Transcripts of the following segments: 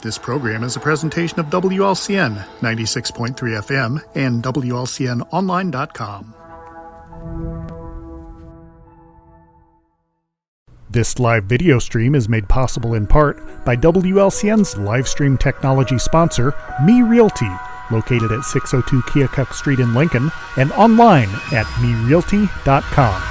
This program is a presentation of WLCN 96.3 FM and WLCNonline.com. This live video stream is made possible in part by WLCN's live stream technology sponsor, Me Realty, located at 602 Keokuk Street in Lincoln and online at merealty.com.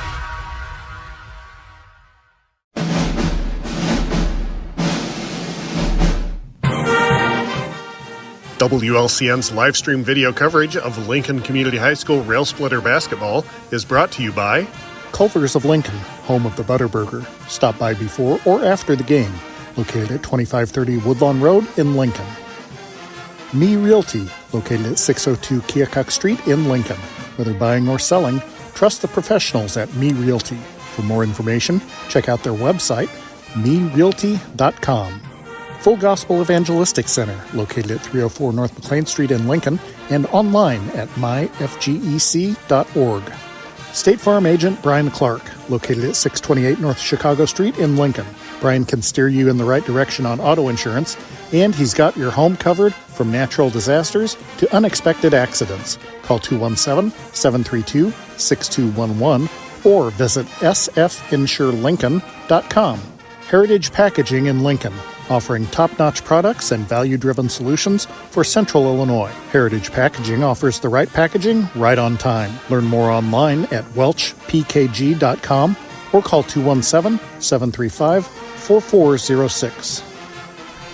WLCN's live stream video coverage of Lincoln Community High School Rail Splitter basketball is brought to you by Culver's of Lincoln, home of the Butterburger. Stop by before or after the game, located at 2530 Woodlawn Road in Lincoln. Me Realty, located at 602 Keokuk Street in Lincoln. Whether buying or selling, trust the professionals at Me Realty. For more information, check out their website, merealty.com. Full Gospel Evangelistic Center, located at 304 North McLean Street in Lincoln, and online at myfgec.org. State Farm Agent Brian Clark, located at 628 North Chicago Street in Lincoln. Brian can steer you in the right direction on auto insurance, and he's got your home covered from natural disasters to unexpected accidents. Call 217-732-6211 or visit sfinsurelincoln.com. Heritage Packaging in Lincoln, offering top-notch products and value-driven solutions for Central Illinois. Heritage Packaging offers the right packaging right on time. Learn more online at welchpkg.com or call 217-735-4406.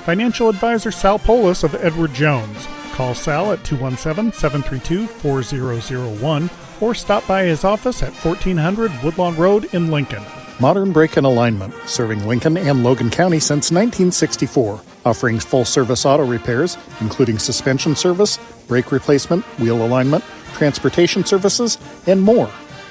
Financial advisor Sal Polis of Edward Jones. Call Sal at 217-732-4001 or stop by his office at 1400 Woodlawn Road in Lincoln. Modern Brake and Alignment, serving Lincoln and Logan County since 1964, offering full-service auto repairs, including suspension service, brake replacement, wheel alignment, transportation services, and more.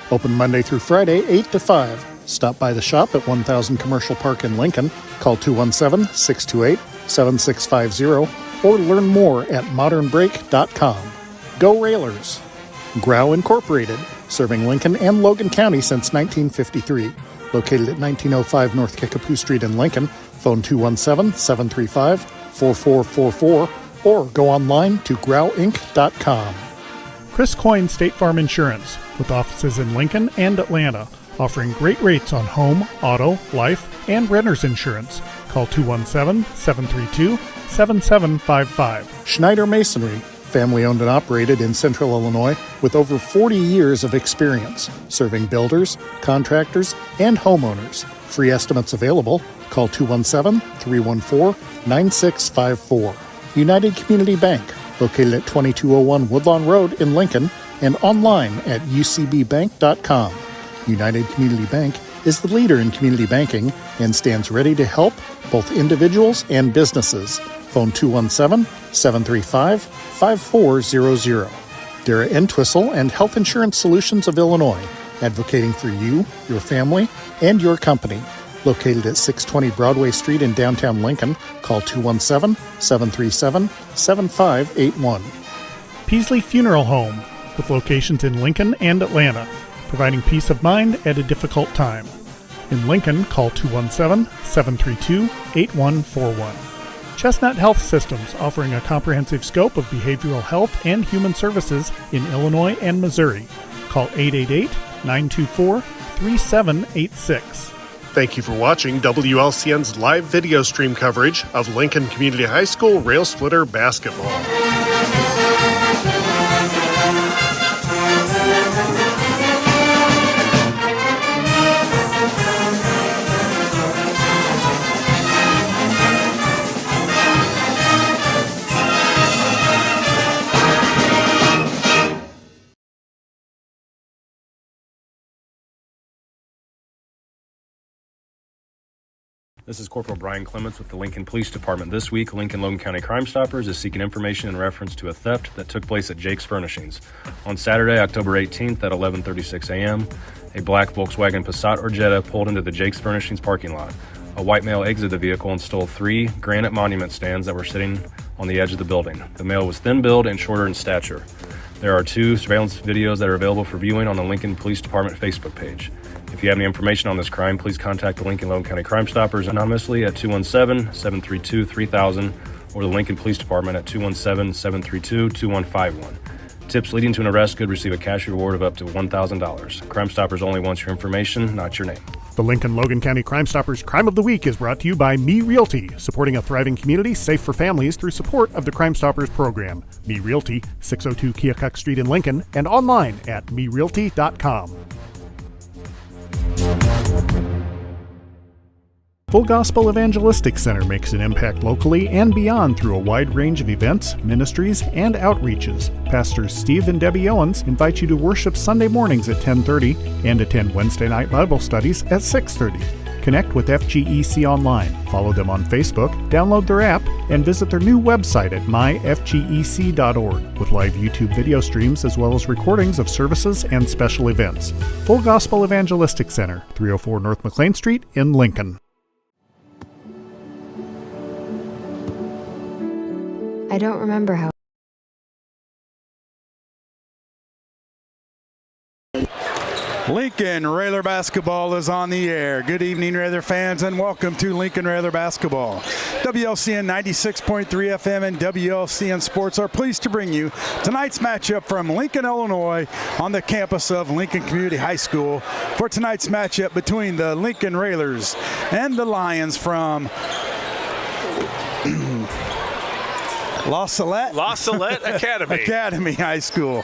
Open Monday through Friday, 8 to 5. Stop by the shop at 1000 Commercial Park in Lincoln. Call 217-628-7650 or learn more at modernbrake.com. Go Railers! Grau Incorporated, serving Lincoln and Logan County since 1953. Located at 1905 North Kickapoo Street in Lincoln. Phone 217-735-4444 or go online to grauinc.com. Chris Coyne State Farm Insurance, with offices in Lincoln and Atlanta, offering great rates on home, auto, life, and renter's insurance. Call 217-732-7755. Schneider Masonry, family-owned and operated in Central Illinois with over 40 years of experience, serving builders, contractors, and homeowners. Free estimates available. Call 217-314-9654. United Community Bank, located at 2201 Woodlawn Road in Lincoln, and online at ucbbank.com. United Community Bank is the leader in community banking and stands ready to help both individuals and businesses. Phone 217-735-5400. Dara Entwistle and Health Insurance Solutions of Illinois, advocating for you, your family, and your company. Located at 620 Broadway Street in downtown Lincoln, call 217-737-7581. Peasley Funeral Home, with locations in Lincoln and Atlanta, providing peace of mind at a difficult time. In Lincoln, call 217-732-8141. Chestnut Health Systems, offering a comprehensive scope of behavioral health and human services in Illinois and Missouri. Call 888-924-3786. Thank you for watching WLCN's live video stream coverage of Lincoln Community High School Rail Splitter basketball. This is Corporal Brian Clements with the Lincoln Police Department. This week, Lincoln Logan County Crime Stoppers is seeking information in reference to a theft that took place at Jake's Furnishings. On Saturday, October 18th at 11:36 a.m., a black Volkswagen Passat or Jetta pulled into the Jake's Furnishings parking lot. A white male exited the vehicle and stole 3 granite monument stands that were sitting on the edge of the building. The male was thin-built and shorter in stature. There are 2 surveillance videos that are available for viewing on the Lincoln Police Department Facebook page. If you have any information on this crime, please contact the Lincoln Logan County Crime Stoppers anonymously at 217-732-3000 or the Lincoln Police Department at 217-732-2151. Tips leading to an arrest could receive a cash reward of up to $1,000. Crime Stoppers only wants your information, not your name. The Lincoln Logan County Crime Stoppers Crime of the Week is brought to you by Me Realty, supporting a thriving community safe for families through support of the Crime Stoppers program. Me Realty, 602 Keokuk Street in Lincoln, and online at merealty.com. Full Gospel Evangelistic Center makes an impact locally and beyond through a wide range of events, ministries, and outreaches. Pastors Steve and Debbie Owens invite you to worship Sunday mornings at 10:30 and attend Wednesday night Bible studies at 6:30. Connect with FGEC online, follow them on Facebook, download their app, and visit their new website at myfgec.org with live YouTube video streams as well as recordings of services and special events. Full Gospel Evangelistic Center, 304 North McLean Street in Lincoln. I don't remember how. Lincoln Railer basketball is on the air. Good evening, Railer fans, and welcome to Lincoln Railer basketball. WLCN 96.3 FM and WLCN Sports are pleased to bring you tonight's matchup from Lincoln, Illinois, on the campus of Lincoln Community High School for tonight's matchup between the Lincoln Railers and the Lions from LaSalette Academy High School.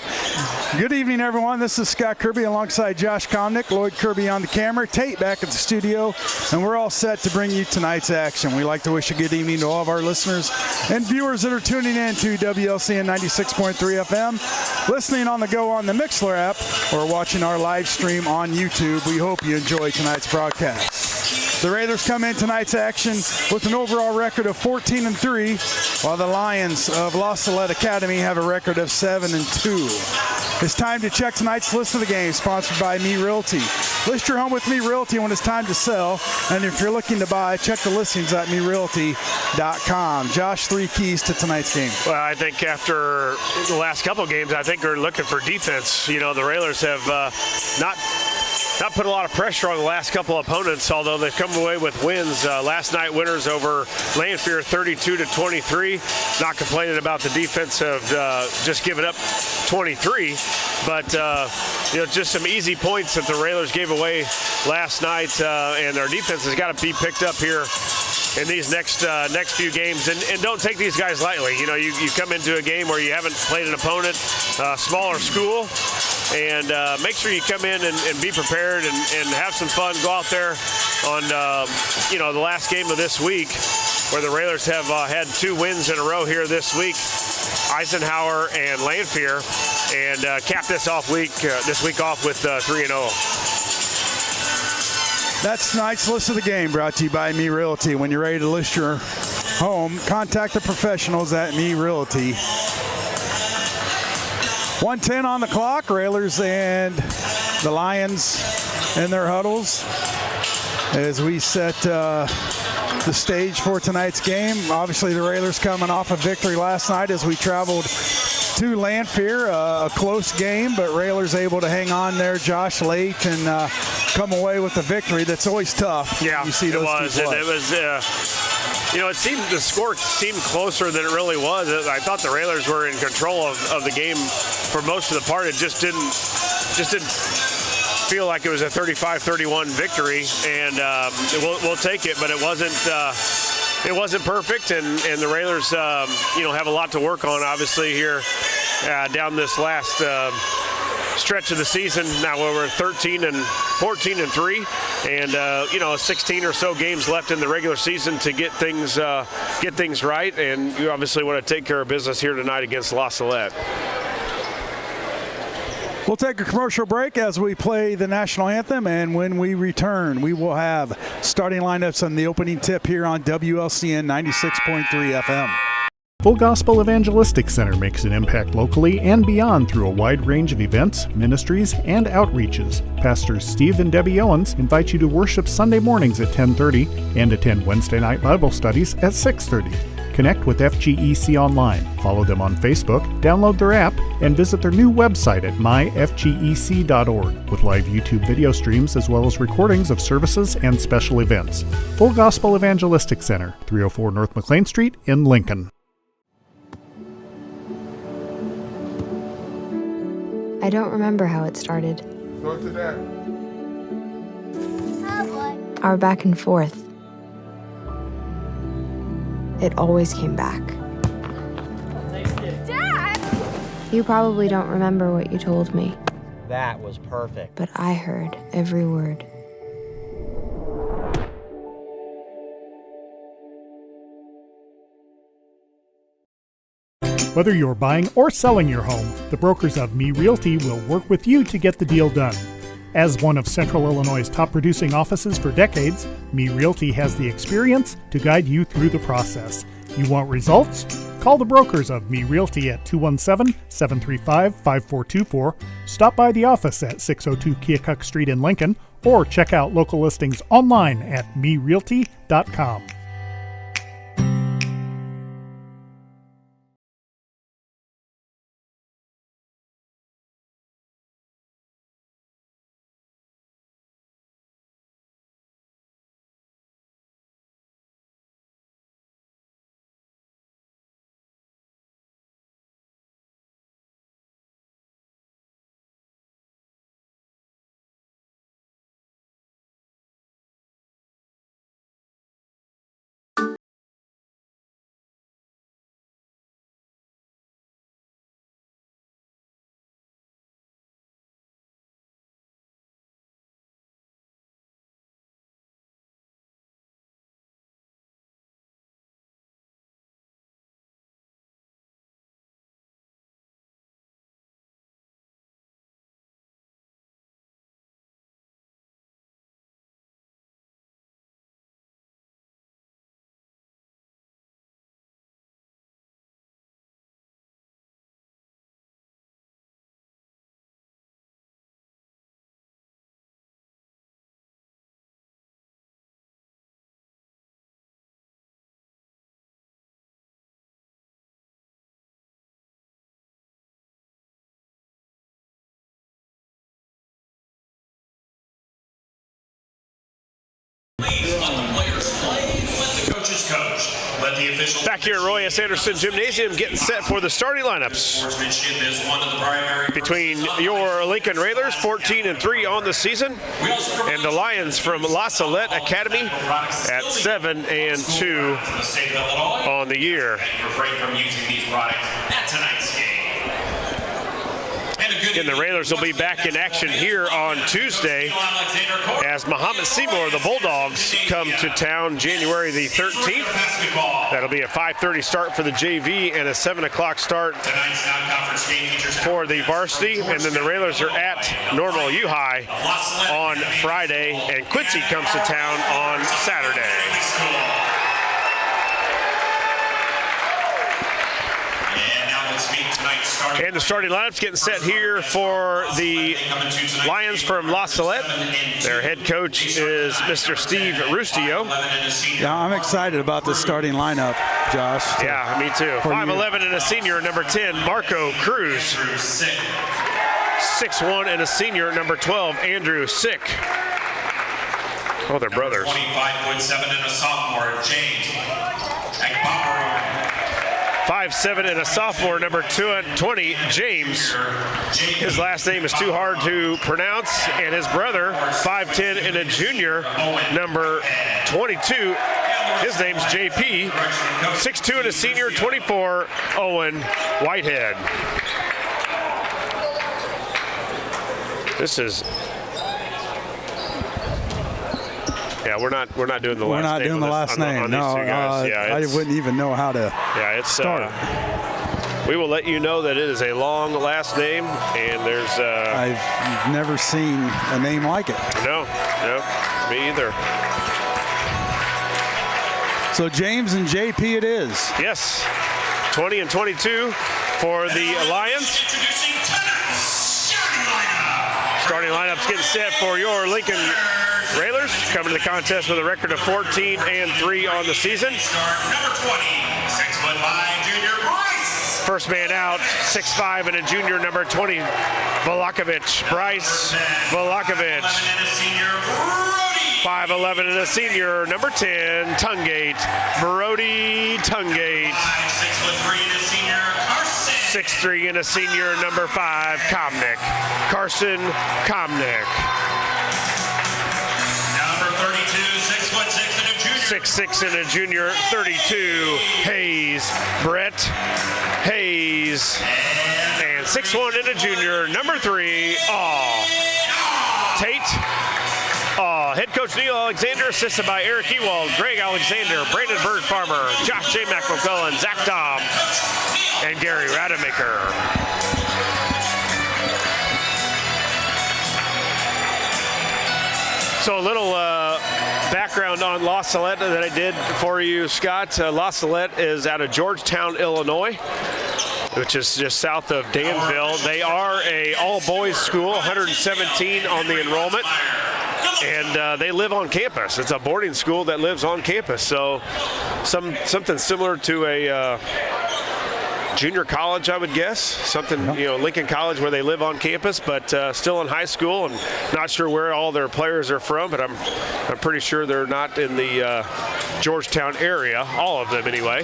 Good evening, everyone. This is Scott Kirby alongside Josh Comnick, Lloyd Kirby on the camera, Tate back at the studio, and we're all set to bring you tonight's action. We'd like to wish a good evening to all of our listeners and viewers that are tuning in to WLCN 96.3 FM, listening on the go on the Mixler app, or watching our live stream on YouTube. We hope you enjoy tonight's broadcast. The Raiders come in tonight's action with an overall record of 14-3, while the Lions of LaSalette Academy have a record of 7-2. It's time to check tonight's list of the game, sponsored by Me Realty. List your home with Me Realty when it's time to sell, and if you're looking to buy, check the listings at merealty.com. Josh, 3 keys to tonight's game. Well, I think after the last couple of games, I think we're looking for defense. You know, the Railers have not put a lot of pressure on the last couple of opponents, although they've come away with wins. Last night winners over Lanphier 32-23. Not complaining about the defense of just giving up 23, but you know, just some easy points that the Railers gave away last night, and our defense has got to be picked up here in these next few games, and don't take these guys lightly. You know, you come into a game where you haven't played an opponent, smaller school, and make sure you come in and be prepared and have some fun. Go out there on you know, the last game of this week, where the Railers have had 2 wins in a row here this week, Eisenhower and Lanphier, and cap this week off with 3-0. That's tonight's list of the game, brought to you by Me Realty. When you're ready to list your home, contact the professionals at Me Realty. 1:10 on the clock. Railers and the Lions in their huddles as we set the stage for tonight's game. Obviously, the Railers coming off a victory last night as we traveled to Lanphier, a close game, but Railers able to hang on there, Josh, late, and come away with a victory. That's always tough. Yeah, you see it those was, and it was. You know, the score seemed closer than it really was. I thought the Railers were in control of the game for most of the part. It just didn't feel like it was a 35-31 victory, and we'll take it, but it wasn't perfect, and the Railers you know, have a lot to work on, obviously, here down this last stretch of the season. Now we're 14-3, and you know, 16 or so games left in the regular season to get things right, and you obviously want to take care of business here tonight against LaSalette. We'll take a commercial break as we play the national anthem, and when we return, we will have starting lineups on the opening tip here on WLCN 96.3 FM. Full Gospel Evangelistic Center makes an impact locally and beyond through a wide range of events, ministries, and outreaches. Pastors Steve and Debbie Owens invite you to worship Sunday mornings at 10:30 and attend Wednesday night Bible studies at 6:30. Connect with FGEC online, follow them on Facebook, download their app, and visit their new website at myfgec.org with live YouTube video streams as well as recordings of services and special events. Full Gospel Evangelistic Center, 304 North McLean Street in Lincoln. I don't remember how it started. Go to that. Our back and forth. It always came back. Dad! You probably don't remember what you told me, That was perfect. but I heard every word. Whether you're buying or selling your home, the brokers of Me Realty will work with you to get the deal done. As one of Central Illinois' top producing offices for decades, Me Realty has the experience to guide you through the process. You want results? Call the brokers of Me Realty at 217-735-5424, stop by the office at 602 Keokuk Street in Lincoln, or check out local listings online at merealty.com. Back here at Roy S. Anderson Gymnasium, getting set for the starting lineups between your Lincoln Railers, 14-3 on the season, and the Lions from LaSalette Academy at 7-2 on the year. And the Railers will be back in action here on Tuesday as Muhammad Seymour, the Bulldogs, come to town January the 13th. That'll be a 5:30 start for the JV and a 7 o'clock start for the varsity. And then the Railers are at Normal U High on Friday, and Quincy comes to town on Saturday. And the starting lineup's getting set here for the Lions from LaSalette. Their head coach is Mr. Steve Rustio. Yeah, I'm excited about this starting lineup, Josh. Yeah, me too. 5'11" and a senior, number 10, Marco Cruz. 6'1" and a senior, number 12, Andrew Sick. Oh, they're brothers. 25'7" and a sophomore, James Agbabaro. 5'7" and a sophomore, number 20, James. His last name is too hard to pronounce. And his brother, 5'10" and a junior, number 22. His name's JP. 6'2" and a senior, 24, Owen Whitehead. This is... Yeah, we're not doing the last name. We're not doing the last name. No, I wouldn't even know how to start. We will let you know that it is a long last name, and there's... I've never seen a name like it. No, me either. So James and JP it is. Yes, 20 and 22 for the Lions. Starting lineup's getting set for your Lincoln Railers, coming to the contest with a record of 14-3 on the season. Number 20, 6'5", junior Bryce. First man out, 6'5" and a junior, number 20, Valakovich. Bryce Valakovich. 5'11" and a senior, number 10, Tungate. Brody Tungate. 6'3" and a senior, Carson. 6'3" and a senior, number 5, Comnick. Carson Comnick. Number 32, 6'6" and a junior. 6'6" and a junior, 32, Hayes. Brett Hayes. And 6'1" and a junior, number 3, Tate. Head coach Neil Alexander, assisted by Eric Ewald, Greg Alexander, Brandon Bird Farmer, Josh J. McMcCullen, Zach Dom, and Gary Rademacher. So a little background on LaSalette that I did for you, Scott. LaSalette is out of Georgetown, Illinois, which is just south of Danville. They are a all-boys school, 117 on the enrollment, and they live on campus. It's a boarding school that lives on campus, so something similar to a junior college, I would guess. Something, Lincoln College, where they live on campus, but still in high school. And not sure where all their players are from, but I'm pretty sure they're not in the Georgetown area, all of them anyway.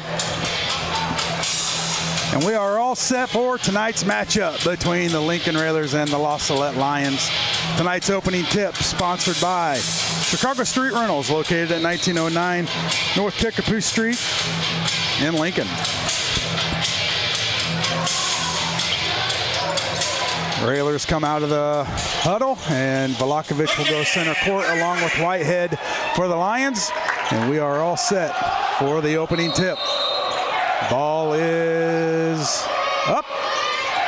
And we are all set for tonight's matchup between the Lincoln Railers and the LaSalette Lions. Tonight's opening tip sponsored by Chicago Street Rentals, located at 1909 North Kickapoo Street in Lincoln. Railers come out of the huddle, and Velakovic will go center court along with Whitehead for the Lions. And we are all set for the opening tip. Ball is up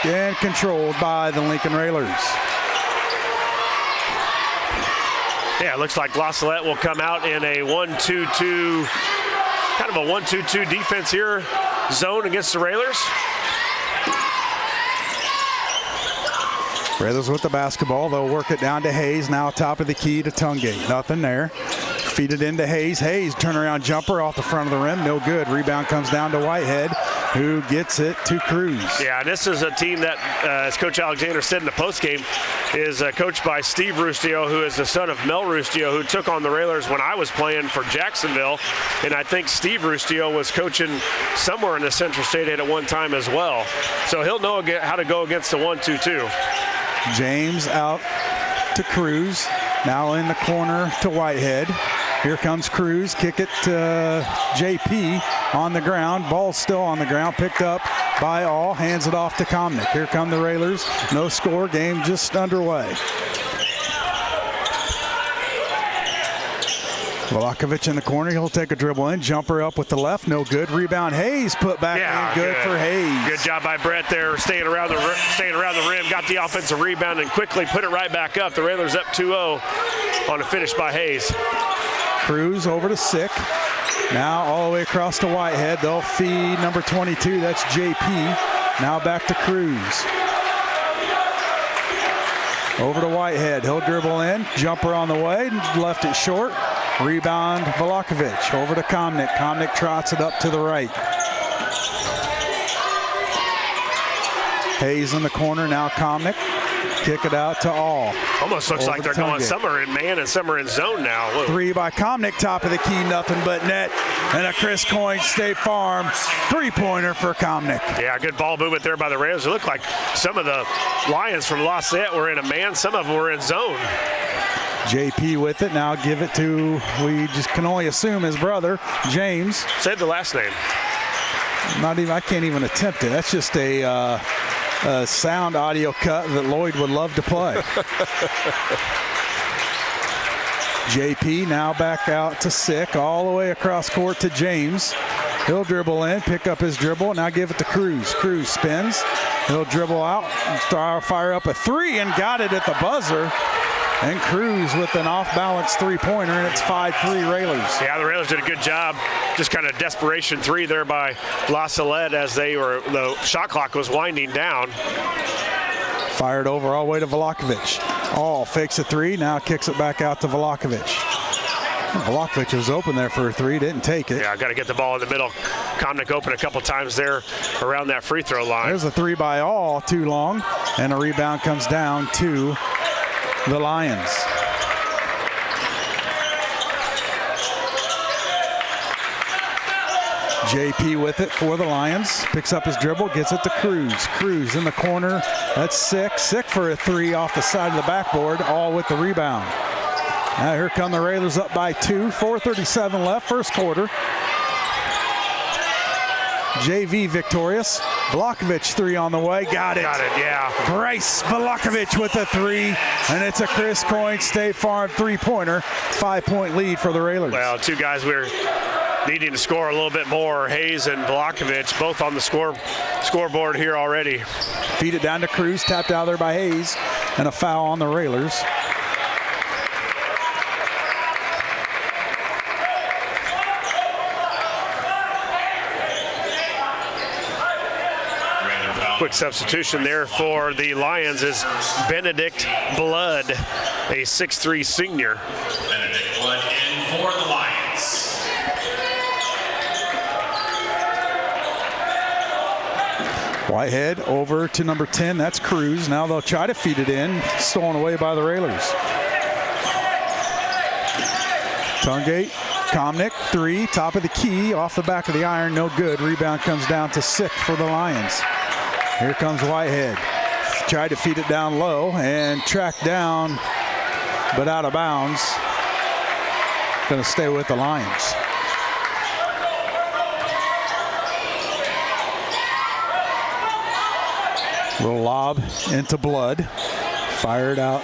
and controlled by the Lincoln Railers. Yeah, it looks like LaSalette will come out in a 1-2-2, kind of a 1-2-2 defense here, zone against the Railers. Railers with the basketball. They'll work it down to Hayes. Now top of the key to Tungate. Nothing there. Feed it into Hayes. Hayes, turnaround jumper off the front of the rim. No good. Rebound comes down to Whitehead, who gets it to Cruz. Yeah, and this is a team that, as Coach Alexander said in the postgame, is coached by Steve Rustio, who is the son of Mel Rustio, who took on the Railers when I was playing for Jacksonville. And I think Steve Rustio was coaching somewhere in the Central State at one time as well. So he'll know how to go against the 1-2-2. James out to Cruz. Now in the corner to Whitehead. Here comes Cruz. Kick it to JP on the ground. Ball's still on the ground. Picked up by All. Hands it off to Comnick. Here come the Railers. No score. Game just underway. Velakovic in the corner. He'll take a dribble in. Jumper up with the left. No good. Rebound. Hayes put back in. Good for Hayes. Good job by Brett there, staying around the rim. Got the offensive rebound and quickly put it right back up. The Railers up 2-0 on a finish by Hayes. Cruz over to Sick. Now all the way across to Whitehead. They'll feed number 22. That's JP. Now back to Cruz. Over to Whitehead. He'll dribble in. Jumper on the way. Left it short. Rebound Velakovic. Over to Comnick. Comnick trots it up to the right. Hayes in the corner. Now Comnick. Kick it out to All. Almost looks like they're going some are in man and some are in zone now. Whoa. Three by Comnick, top of the key, nothing but net. And a Chris Coyne State Farm three-pointer for Comnick. Yeah, good ball movement there by the Raiders. It looked like some of the Lions from LaSalette were in a man, some of them were in zone. JP with it. Now give it to, we just can only assume, his brother, James. Say the last name. I can't even attempt it. That's just a sound audio cut that Lloyd would love to play. JP now back out to Sick, all the way across court to James. He'll dribble in, pick up his dribble, now give it to Cruz. Cruz spins. He'll dribble out, fire up a three, and got it at the buzzer. And Cruz with an off-balance three-pointer, and it's 5-3 Railers. Yeah, the Railers did a good job. Just kind of desperation three there by LaSalette as the shot clock was winding down. Fired over all the way to Velakovic. All fakes a three, now kicks it back out to Velakovic. Velakovic was open there for a three, didn't take it. Yeah, got to get the ball in the middle. Comnick open a couple times there around that free throw line. There's a three by All, too long, and a rebound comes down to the Lions. JP with it for the Lions. Picks up his dribble, gets it to Cruz. Cruz in the corner. That's Sick. Sick for a three off the side of the backboard, all with the rebound. Now here come the Railers up by 2. 4:37 left, first quarter. JV victorious. Vlakovic three on the way. Got it. Got it, yeah. Bryce Vlakovic with a three, and it's a Chris Coyne State Farm three-pointer. 5-point lead for the Railers. Well, two guys we're needing to score a little bit more. Hayes and Vlakovic both on the scoreboard here already. Feed it down to Cruz, tapped out there by Hayes, and a foul on the Railers. Quick substitution there for the Lions is Benedict Blood, a 6'3" senior. Benedict Blood in for the Lions. Whitehead over to number 10. That's Cruz. Now they'll try to feed it in. Stolen away by the Railers. Tungate, Komnick, three, top of the key, off the back of the iron, no good. Rebound comes down to Sick for the Lions. Here comes Whitehead. Tried to feed it down low and tracked down, but out of bounds. Going to stay with the Lions. Little lob into Blood. Fired out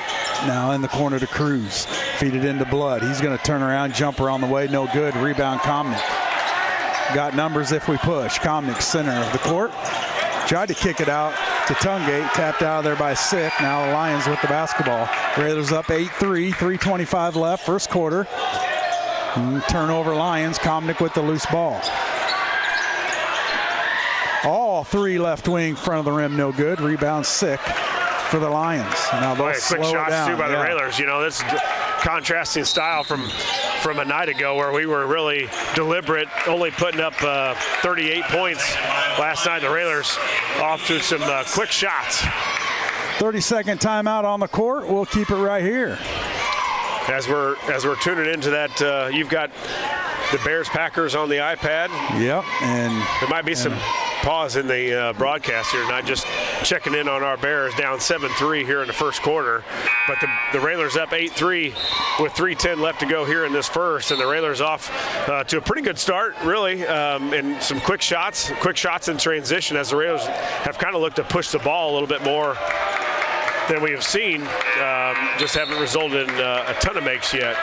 now in the corner to Cruz. Feed it into Blood. He's going to turn around, jumper on the way, no good. Rebound Komnick. Got numbers if we push. Komnick center of the court. Tried to kick it out to Tungate, tapped out of there by Sick. Now the Lions with the basketball. Raiders up 8-3, 3:25 left, first quarter. Turnover Lions, Komnick with the loose ball. All three left wing, front of the rim, no good. Rebound Sick for the Lions. Now they'll slow quick it shots down. too by the Railers. You know, this is contrasting style from a night ago where we were really deliberate, only putting up 38 points last night. The Railers off to some quick shots. 30-second timeout on the court. We'll keep it right here. As we're tuning into that, you've got the Bears-Packers on the iPad. Yep, and there might be some pause in the broadcast here, not just checking in on our Bears down 7-3 here in the first quarter. But the Railers up 8-3 with 3:10 left to go here in this first, and the Railers off to a pretty good start, really, and some quick shots in transition as the Railers have kind of looked to push the ball a little bit more than we have seen. Just haven't resulted in a ton of makes yet.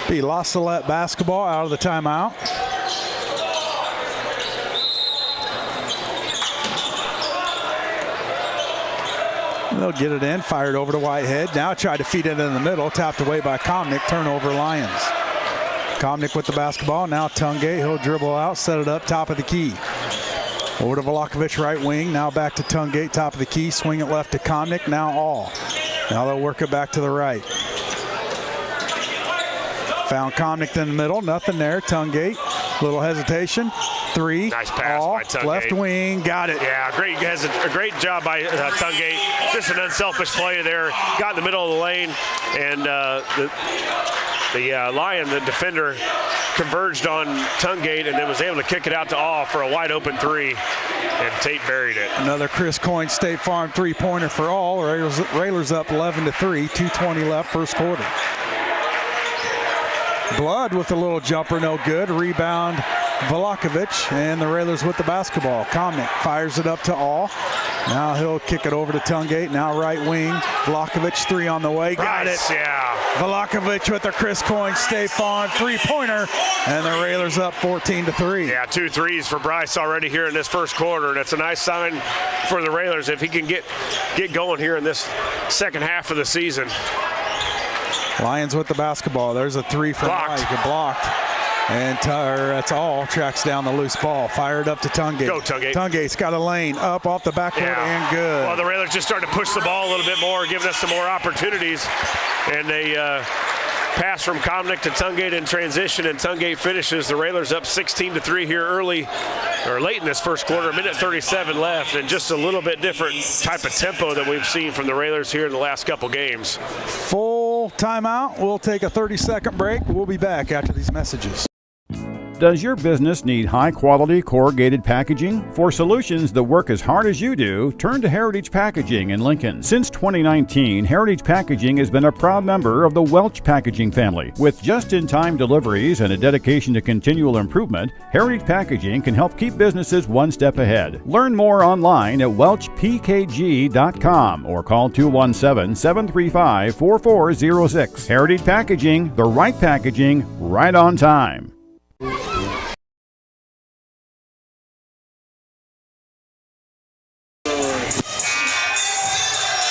Be LaSalette basketball out of the timeout. They'll get it in, fired over to Whitehead. Now try to feed it in the middle, tapped away by Komnick, turnover Lions. Komnick with the basketball, now Tungate, he'll dribble out, set it up, top of the key. Over to Vlakovic, right wing, now back to Tungate, top of the key, swing it left to Komnick, now all. Now they'll work it back to the right. Found Komnick in the middle, nothing there, Tungate, little hesitation. Three, nice pass all, by Tungate. Left wing, got it. Yeah, a great job by Tungate. Just an unselfish play there. Got in the middle of the lane, and the Lion, the defender, converged on Tungate and then was able to kick it out to All for a wide open three, and Tate buried it. Another Chris Coyne State Farm three-pointer for All. Railers up 11-3, 2:20 left, first quarter. Blood with a little jumper, no good. Rebound Vlakovic, and the Railers with the basketball. Komnick fires it up to All. Now he'll kick it over to Tungate. Now right wing. Vlakovic, three on the way. Got it. Yeah. Vlakovic with the Chris Coyne State Farm three-pointer, and the Railers up 14-3. Yeah, 2 threes for Bryce already here in this first quarter, and it's a nice sign for the Railers if he can get going here in this second half of the season. Lions with the basketball. There's a three from Mike, blocked. And that's All. Tracks down the loose ball. Fired up to Tungate. Go, Tungate. Tungate's got a lane up off the backboard and good. Well, the Railers just started to push the ball a little bit more, giving us some more opportunities. And they pass from Komnick to Tungate in transition, and Tungate finishes. The Railers up 16-3 here late in this first quarter. 1:37 left, and just a little bit different type of tempo that we've seen from the Railers here in the last couple games. Full timeout. We'll take a 30-second break. We'll be back after these messages. Does your business need high-quality corrugated packaging? For solutions that work as hard as you do, turn to Heritage Packaging in Lincoln. Since 2019, Heritage Packaging has been a proud member of the Welch Packaging family. With just-in-time deliveries and a dedication to continual improvement, Heritage Packaging can help keep businesses one step ahead. Learn more online at welchpkg.com or call 217-735-4406. Heritage Packaging, the right packaging, right on time.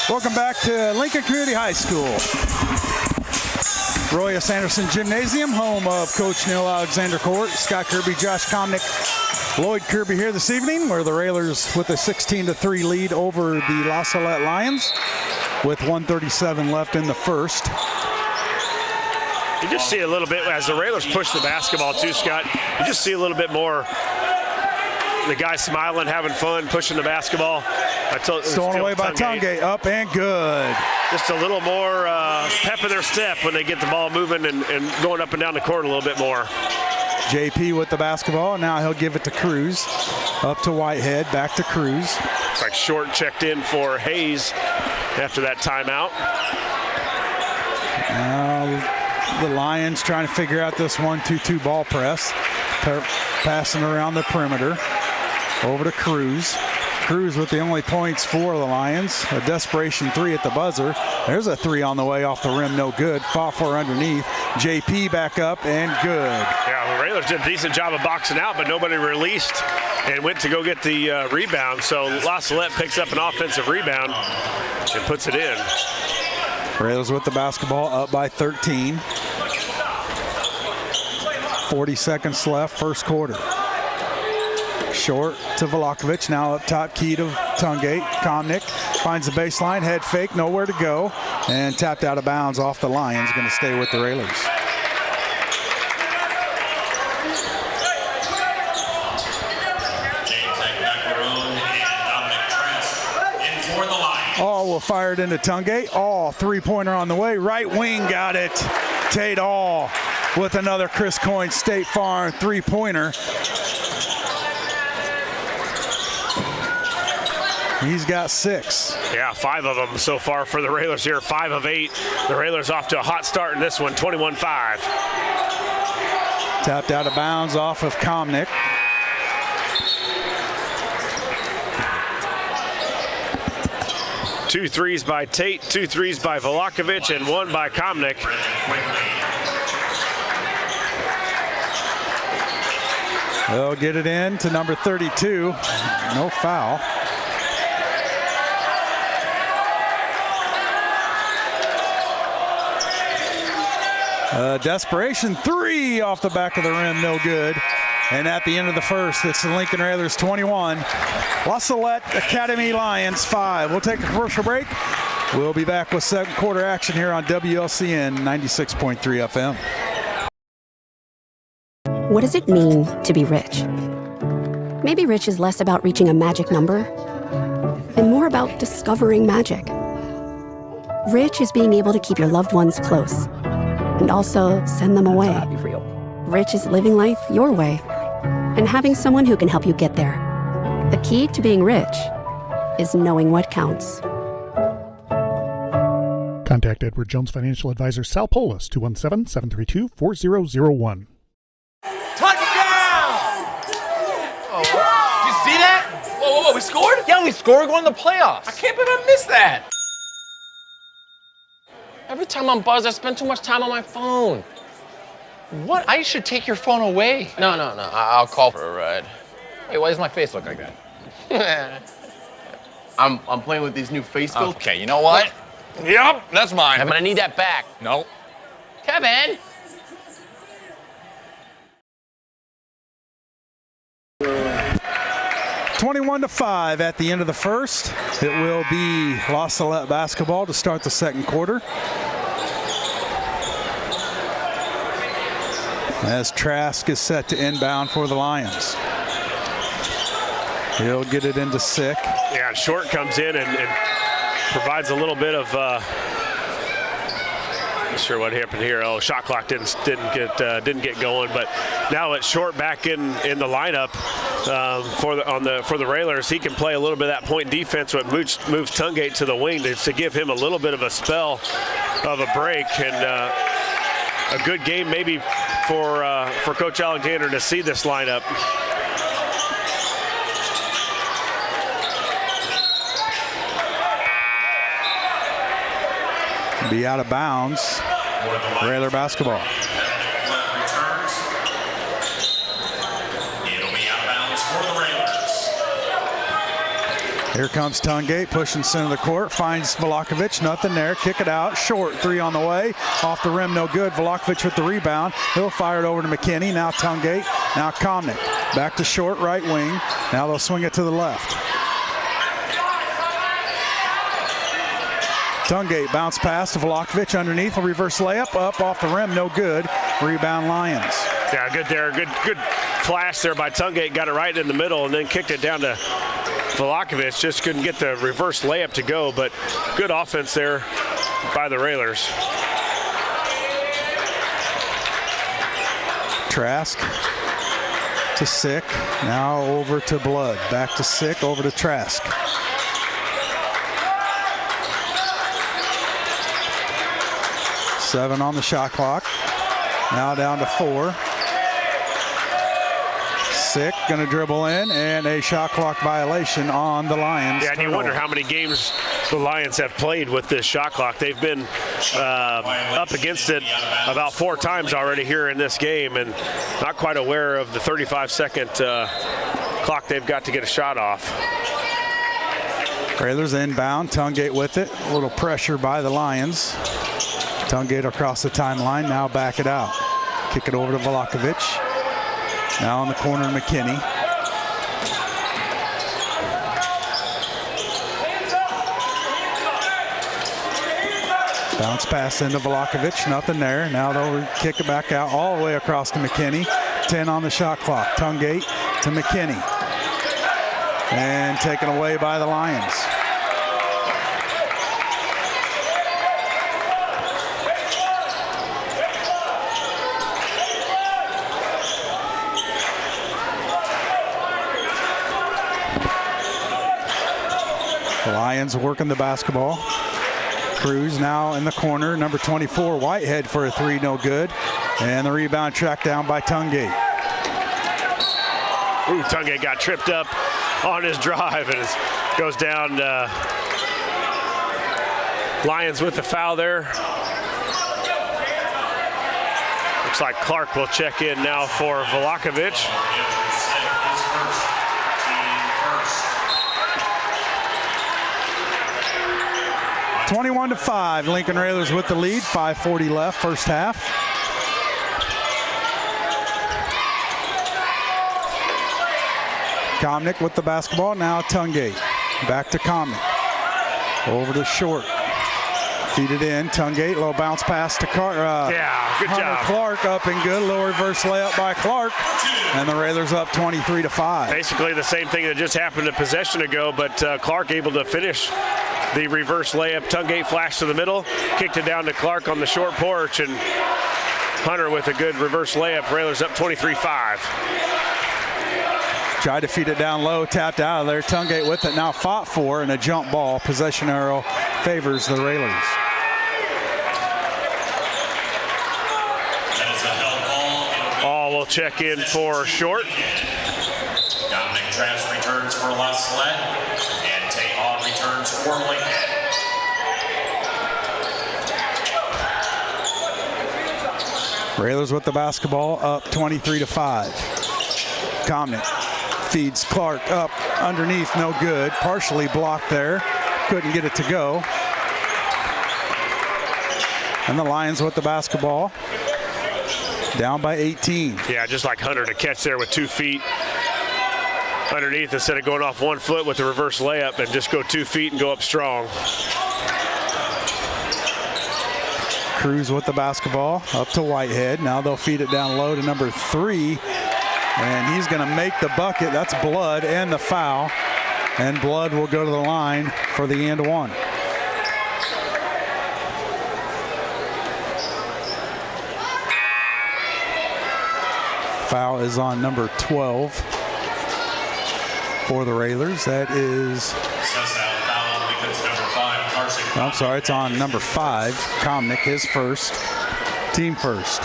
Welcome back to Lincoln Community High School. Royas Anderson Gymnasium, home of Coach Neil Alexander Court. Scott Kirby, Josh Comnick, Lloyd Kirby here this evening, where the Railers with a 16-3 lead over the LaSalette Lions with 1:37 left in the first. You just see a little bit, as the Railers push the basketball too, Scott, you just see a little bit more the guy smiling, having fun, pushing the basketball. Stolen away by Tungate, up and good. Just a little more pep in their step when they get the ball moving and going up and down the court a little bit more. JP with the basketball. Now he'll give it to Cruz. Up to Whitehead, back to Cruz. Looks like Short checked in for Hayes after that timeout. The Lions trying to figure out this 1-2-2 ball press. Passing around the perimeter. Over to Cruz. Cruz with the only points for the Lions. A desperation three at the buzzer. There's a three on the way off the rim, no good. Fought for underneath. JP back up and good. Yeah, the Railers did a decent job of boxing out, but nobody released and went to go get the rebound. So LaSalette picks up an offensive rebound and puts it in. Railers with the basketball, up by 13. 40 seconds left, first quarter. Short to Velakovic, now up top, key to Tungate. Komnick finds the baseline, head fake, nowhere to go, and tapped out of bounds off the Lions, going to stay with the Railers. All will fire it into Tungate. All three-pointer on the way. Right wing got it. Tate All with another Chris Coyne State Farm three-pointer. He's got 6. Yeah, 5 of them so far for the Railers here. 5 of 8. The Railers off to a hot start in this one, 21-5. Tapped out of bounds off of Komnick. Two threes by Tate, 2 threes by Velakovic, and 1 by Komnick. They'll get it in to number 32. No foul. Desperation three off the back of the rim, no good. And at the end of the first, it's the Lincoln Railers 21, LaSalette Academy Lions 5. We'll take a commercial break. We'll be back with second quarter action here on WLCN 96.3 FM. What does it mean to be rich? Maybe rich is less about reaching a magic number and more about discovering magic. Rich is being able to keep your loved ones close and also send them away. Rich is living life your way and having someone who can help you get there. The key to being rich is knowing what counts. Contact Edward Jones Financial Advisor Sal Polis, 217-732-4001. Touchdown! Oh, you see that? Whoa, we scored? Yeah, we scored going to the playoffs. I can't believe I missed that. Every time I'm buzzed, I spend too much time on my phone. What? I should take your phone away. No. I'll call for a ride. Wait, why does my face look like that? I'm playing with these new face filters. Okay, you know what? Yep, that's mine. I'm gonna need that back. No. Kevin! (21-5) at the end of the first. It will be LaSalette basketball to start the second quarter. As Trask is set to inbound for the Lions. He'll get it into Sick. Yeah, Short comes in and provides a little bit of Not sure what happened here. Oh, shot clock didn't get going, but now it's Short back in the lineup for the Railers. He can play a little bit of that point defense. What moves Tungate to the wing to give him a little bit of a spell of a break, and a good game maybe for Coach Alexander to see this lineup. Be out of bounds. Railer basketball. Returns. It'll be out of bounds for the Railers. Here comes Tungate, pushing center of the court, finds Vlahovic, nothing there, kick it out, Short, three on the way, off the rim, no good. Vlahovic with the rebound, he'll fire it over to McKinney, now Tungate, now Komnick, back to Short, right wing, now they'll swing it to the left. Tungate bounce pass to Vlahovic underneath, a reverse layup, up off the rim, no good. Rebound Lions. Yeah, good there. Good flash there by Tungate. Got it right in the middle and then kicked it down to Vlahovic. Just couldn't get the reverse layup to go, but good offense there by the Railers. Trask to Sick, now over to Blood. Back to Sick, over to Trask. Seven on the shot clock. Now down to 4. Sick gonna dribble in, and a shot clock violation on the Lions. Yeah, and you wonder how many games the Lions have played with this shot clock. They've been up against it about 4 times already here in this game, and not quite aware of the 35-second clock they've got to get a shot off. Railers inbound, Tungate with it. A little pressure by the Lions. Tungate across the timeline, now back it out. Kick it over to Vlahovic. Now on the corner, McKinney. Bounce pass into Vlahovic, nothing there. Now they'll kick it back out all the way across to McKinney. 10 on the shot clock. Tungate to McKinney. And taken away by the Lions. The Lions working the basketball. Cruz now in the corner, number 24, Whitehead for a 3, no good. And the rebound tracked down by Tungate. Ooh, Tungate got tripped up on his drive and goes down. Lions with the foul there. Looks like Clark will check in now for Vlahovic. 21-5, Lincoln Railers with the lead, 5:40 left, first half. Komnick with the basketball, now Tungate. Back to Komnick. Over to Short. Feed it in, Tungate, low bounce pass to yeah, good Hunter job. Clark up and good, low reverse layup by Clark. And the Railers up 23-5. Basically the same thing that just happened a possession ago, but Clark able to finish the reverse layup. Tungate flashed to the middle, kicked it down to Clark on the short porch, and Hunter with a good reverse layup. Railers up 23-5. Tried to feed it down low, tapped out of there. Tungate with it, now fought for, and a jump ball. Possession arrow favors the Railers. All will check in for Short. Dominic Trask returns for LaSalette, and Taylor returns for Lincoln. Railers with the basketball, up 23-5. Komnick feeds Clark up underneath, no good. Partially blocked there, couldn't get it to go. And the Lions with the basketball, down by 18. Yeah, just like Hunter to catch there with 2 feet underneath instead of going off 1 foot with the reverse layup, and just go 2 feet and go up strong. Cruz with the basketball, up to Whitehead. Now they'll feed it down low to number 3. And he's going to make the bucket. That's Blood and the foul. And Blood will go to the line for the and one. Foul is on number 12 for the Railers. That is, I'm sorry, it's on number 5, Komnick, his first, team first.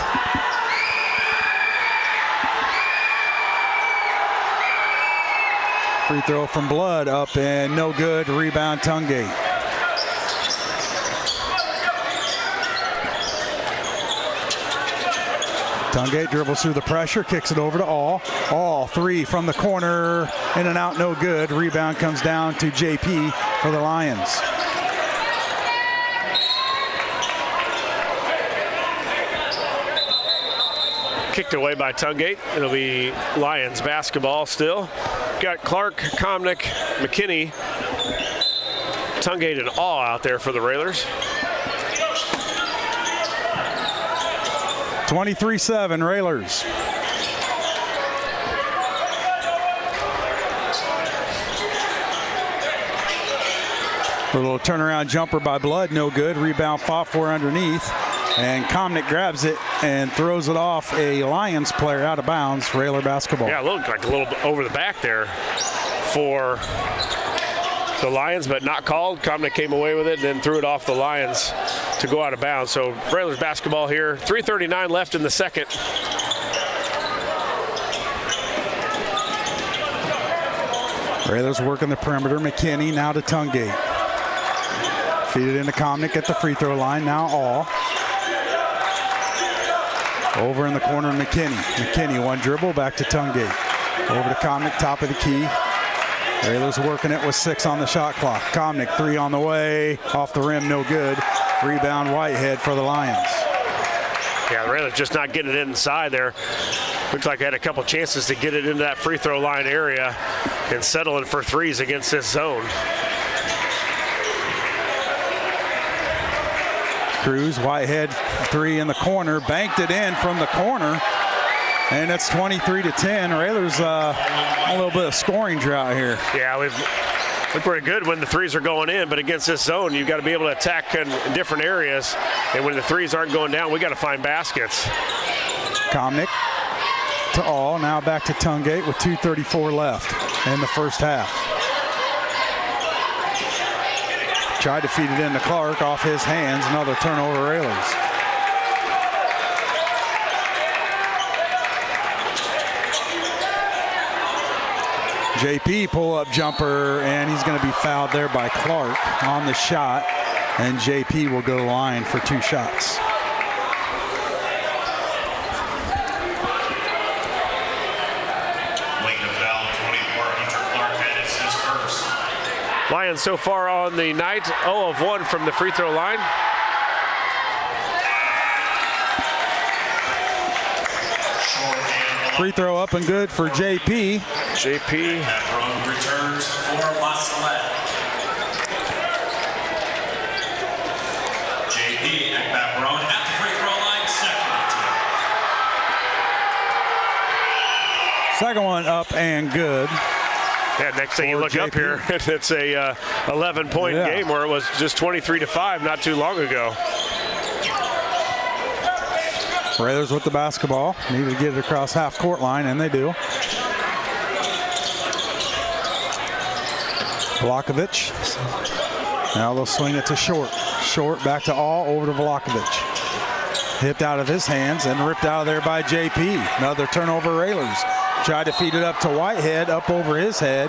Free throw from Blood, up and no good. Rebound, Tungate. Tungate dribbles through the pressure, kicks it over to All. All, 3 from the corner, in and out, no good. Rebound comes down to JP for the Lions. Kicked away by Tungate. It'll be Lions basketball still. Got Clark, Komnick, McKinney, Tungate, and All out there for the Railers. 23-7, Railers. A little turnaround jumper by Blood, no good. Rebound fought for underneath. And Komnick grabs it and throws it off a Lions player out of bounds. Railer basketball. Yeah, it looked like a little bit over the back there for the Lions, but not called. Komnick came away with it and then threw it off the Lions to go out of bounds. So Railers basketball here. 3:39 left in the second. Railers working the perimeter. McKinney now to Tungate. Feed it into Komnick at the free throw line. Now All. Over in the corner, McKinney. McKinney, one dribble, back to Tungate. Over to Komnick, top of the key. Railers working it with 6 on the shot clock. Komnick, 3 on the way. Off the rim, no good. Rebound, Whitehead for the Lions. Yeah, the Railers just not getting it inside there. Looks like they had a couple chances to get it into that free throw line area and settling for threes against this zone. Cruz, Whitehead, 3 in the corner, banked it in from the corner, and it's 23-10. Railers a little bit of scoring drought here. Yeah, we've looked pretty good when the threes are going in, but against this zone, you've got to be able to attack in different areas, and when the threes aren't going down, we got to find baskets. Komnick to All, now back to Tungate with 2:34 left in the first half. Tried to feed it into Clark, off his hands. Another turnover, Railers. JP pull-up jumper, and he's going to be fouled there by Clark on the shot, and JP will go line for 2 shots. Lions so far on the night, 0 of 1 from the free throw line. Free throw up and good for JP. JP returns for LaSalette. JP Ekbaron at the free throw line, Second one up and good. Yeah, next thing you look JP. up here, it's a 11-point game where it was just 23-5 not too long ago. Railers with the basketball. Need to get it across half-court line, and they do. Vlahovic. Now they'll swing it to Short. Short back to All, over to Vlahovic. Hipped out of his hands and ripped out of there by JP. Another turnover, Railers. Tried to feed it up to Whitehead, up over his head.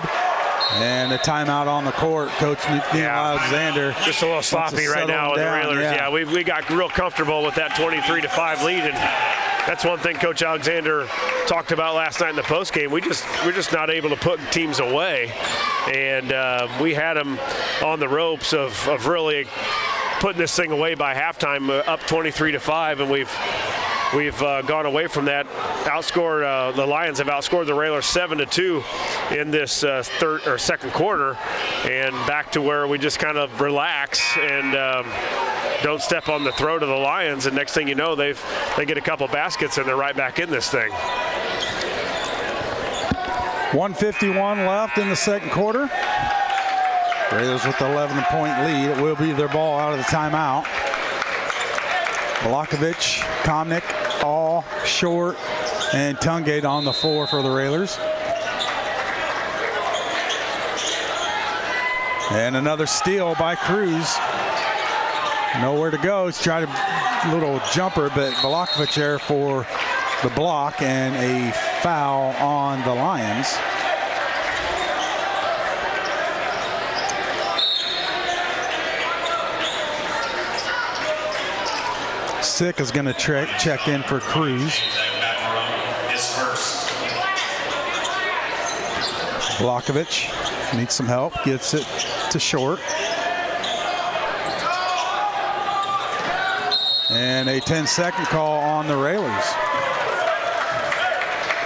And a timeout on the court. Coach Neil Alexander. Just a little sloppy right now with the Railers. Yeah, we got real comfortable with that 23-5 lead, and that's one thing Coach Alexander talked about last night in the postgame. We're just not able to put teams away, and we had them on the ropes of really putting this thing away by halftime, up 23-5, and we've gone away from that. Outscored the Lions have outscored the Railers 7-2 in this second quarter, and back to where we just kind of relax and don't step on the throat of the Lions. And next thing you know, they get a couple baskets and they're right back in this thing. 1:51 left in the second quarter. Railers with the 11-point lead. It will be their ball out of the timeout. Vlahovic, Komnick, All, Short, And Tungate on the floor for the Railers. And another steal by Cruz. Nowhere to go. He's trying a little jumper, but Vlahovic there for the block and a foul on the Lions. Sick is going to check in for Cruz. Vlahovic needs some help, gets it to Short. And a 10-second call on the Railers.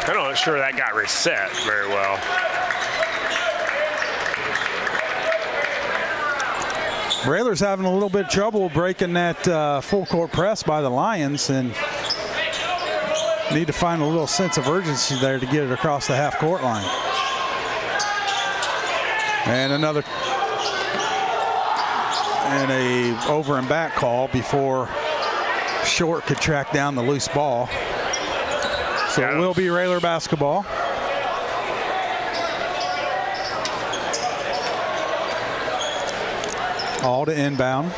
I'm not sure that got reset very well. Railers having a little bit of trouble breaking that full court press by the Lions, and need to find a little sense of urgency there to get it across the half court line. And another a over and back call before Short could track down the loose ball. So it will be Railer basketball. All to inbound.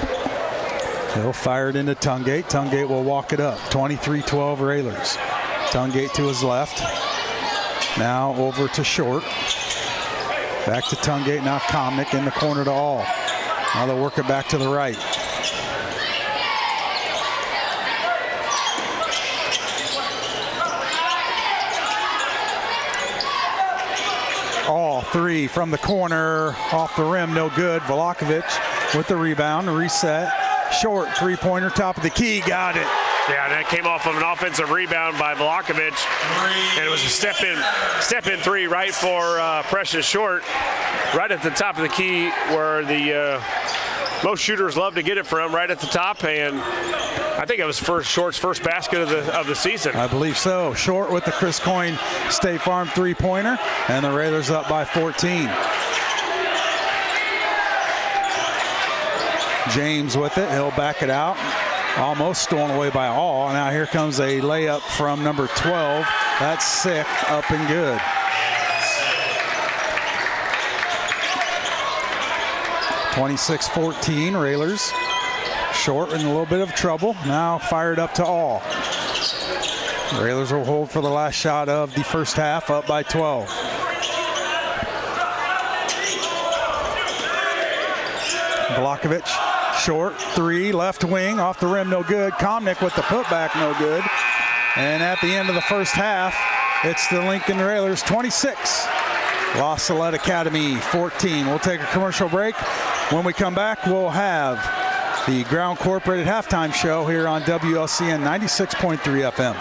He'll fire it into Tungate. Tungate will walk it up. 23-12 Railers. Tungate to his left. Now over to Short. Back to Tungate. Now Komnick in the corner to All. Now they'll work it back to the right. All three from the corner, off the rim, no good. Vlahovic with the rebound, reset. Short three-pointer, top of the key, got it. Yeah, that came off of an offensive rebound by Vlahovic, and it was a step-in three right for Precious Short, right at the top of the key where the most shooters love to get it from, right at the top, and I think it was Short's first basket of the season. I believe so. Short with the Chris Coyne State Farm three-pointer, and the Railers up by 14. James with it. He'll back it out. Almost stolen away by All. Now here comes a layup from number 12. That's sick, up and good. (26-14) Railers. Short in a little bit of trouble. Now fired up to All. Railers will hold for the last shot of the first half, up by 12. Vlahovic, Short, three, left wing, off the rim, no good. Komnick with the putback, no good. And at the end of the first half, it's the Lincoln Railers 26. LaSalette Academy 14. We'll take a commercial break. When we come back, we'll have the Ground Corporated halftime show here on WLCN 96.3 FM.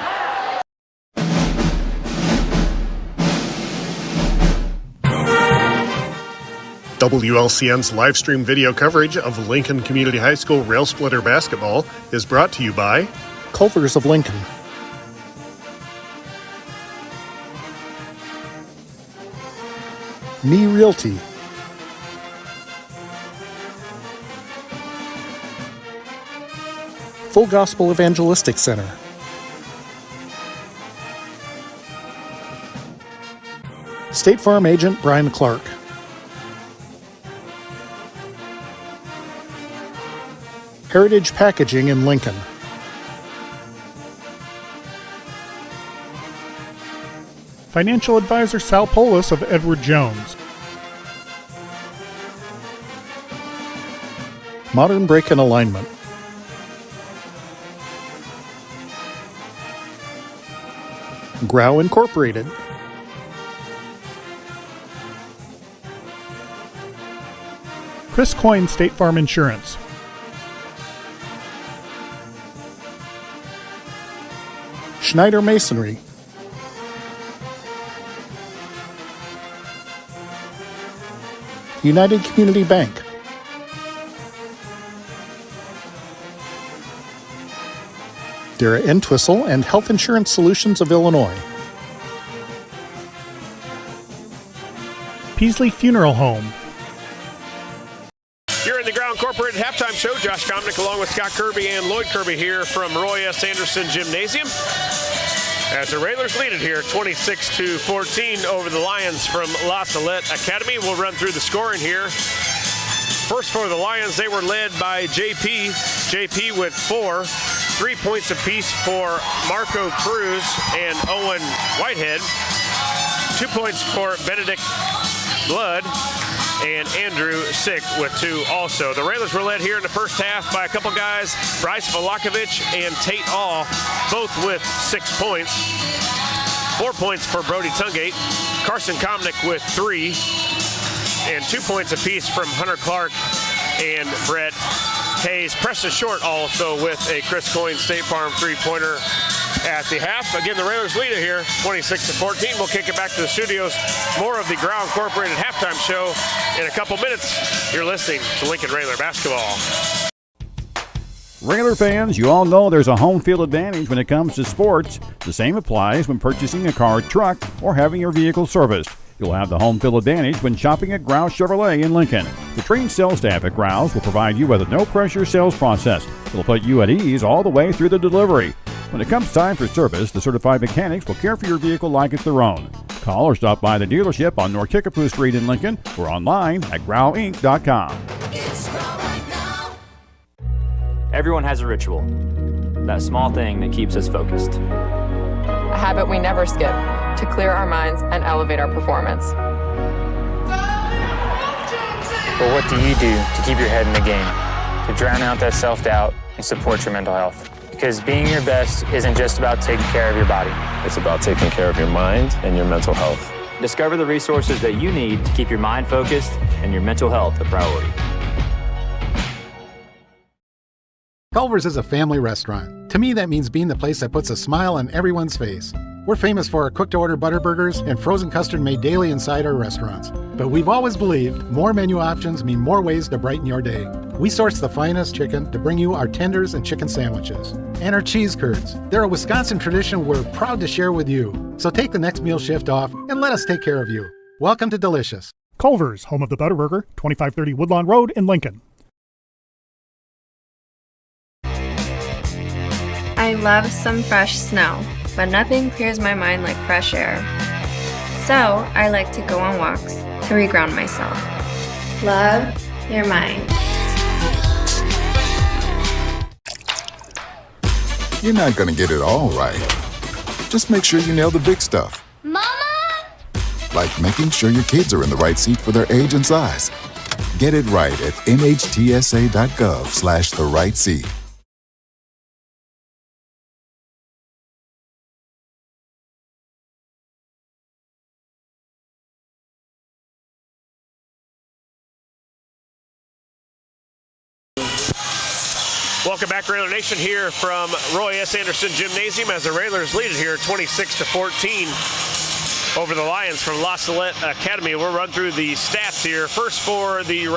WLCN's live stream video coverage of Lincoln Community High School Rail Splitter basketball is brought to you by Culver's of Lincoln, Me Realty, Full Gospel Evangelistic Center, State Farm Agent Brian Clark, Heritage Packaging in Lincoln, Financial Advisor Sal Polis of Edward Jones, Modern Brake and Alignment, Grau Incorporated, Chris Coyne State Farm Insurance, Schneider Masonry, United Community Bank, Dara Entwistle and Health Insurance Solutions of Illinois, Peasley Funeral Home. You're in the Ground Corporated halftime show. Josh Komnick along with Scott Kirby and Lloyd Kirby here from Roy S. Anderson Gymnasium. As the Railers lead it here, 26-14 over the Lions from LaSalette Academy. We'll run through the scoring here. First for the Lions, they were led by JP. JP with 4. 3 points apiece for Marco Cruz and Owen Whitehead. 2 points for Benedict Blood and Andrew Sick with 2 also. The Railers were led here in the first half by a couple guys, Bryce Volakovich and Tate All, both with 6 points. 4 points for Brody Tungate, Carson Komnick with 3, and 2 points apiece from Hunter Clark and Brett Hayes. Preston Short also with a Chris Coyne State Farm 3-pointer at the half. Again, the Railers lead it here, 26-14. We'll kick it back to the studios. More of the Grau Incorporated halftime show in a couple minutes. You're listening to Lincoln Railer basketball. Railer fans, you all know there's a home field advantage when it comes to sports. The same applies when purchasing a car, truck, or having your vehicle serviced. You'll have the home field advantage when shopping at Grau Chevrolet in Lincoln. The trained sales staff at Grau's will provide you with a no-pressure sales process. It'll put you at ease all the way through the delivery. When it comes time for service, the certified mechanics will care for your vehicle like it's their own. Call or stop by the dealership on North Kickapoo Street in Lincoln or online at grauinc.com. Everyone has a ritual, that small thing that keeps us focused. A habit we never skip to clear our minds and elevate our performance. But what do you do to keep your head in the game, to drown out that self-doubt and support your mental health? Because being your best isn't just about taking care of your body. It's about taking care of your mind and your mental health. Discover the resources that you need to keep your mind focused and your mental health a priority. Culver's is a family restaurant. To me, that means being the place that puts a smile on everyone's face. We're famous for our cooked-to-order butter burgers and frozen custard made daily inside our restaurants. But we've always believed more menu options mean more ways to brighten your day. We source the finest chicken to bring you our tenders and chicken sandwiches. And our cheese curds. They're a Wisconsin tradition we're proud to share with you. So take the next meal shift off and let us take care of you. Welcome to Delicious. Culver's, home of the Butterburger, 2530 Woodlawn Road in Lincoln. I love some fresh snow, but nothing clears my mind like fresh air. So I like to go on walks to reground myself. Love your mind. You're not going to get it all right. Just make sure you nail the big stuff. Mama! Like making sure your kids are in the right seat for their age and size. Get it right at nhtsa.gov/the-right-seat. Welcome back, Railer Nation, here from Roy S. Anderson Gymnasium as the Railers lead it here 26-14 over the Lions from LaSalette Academy. We'll run through the stats here. First for the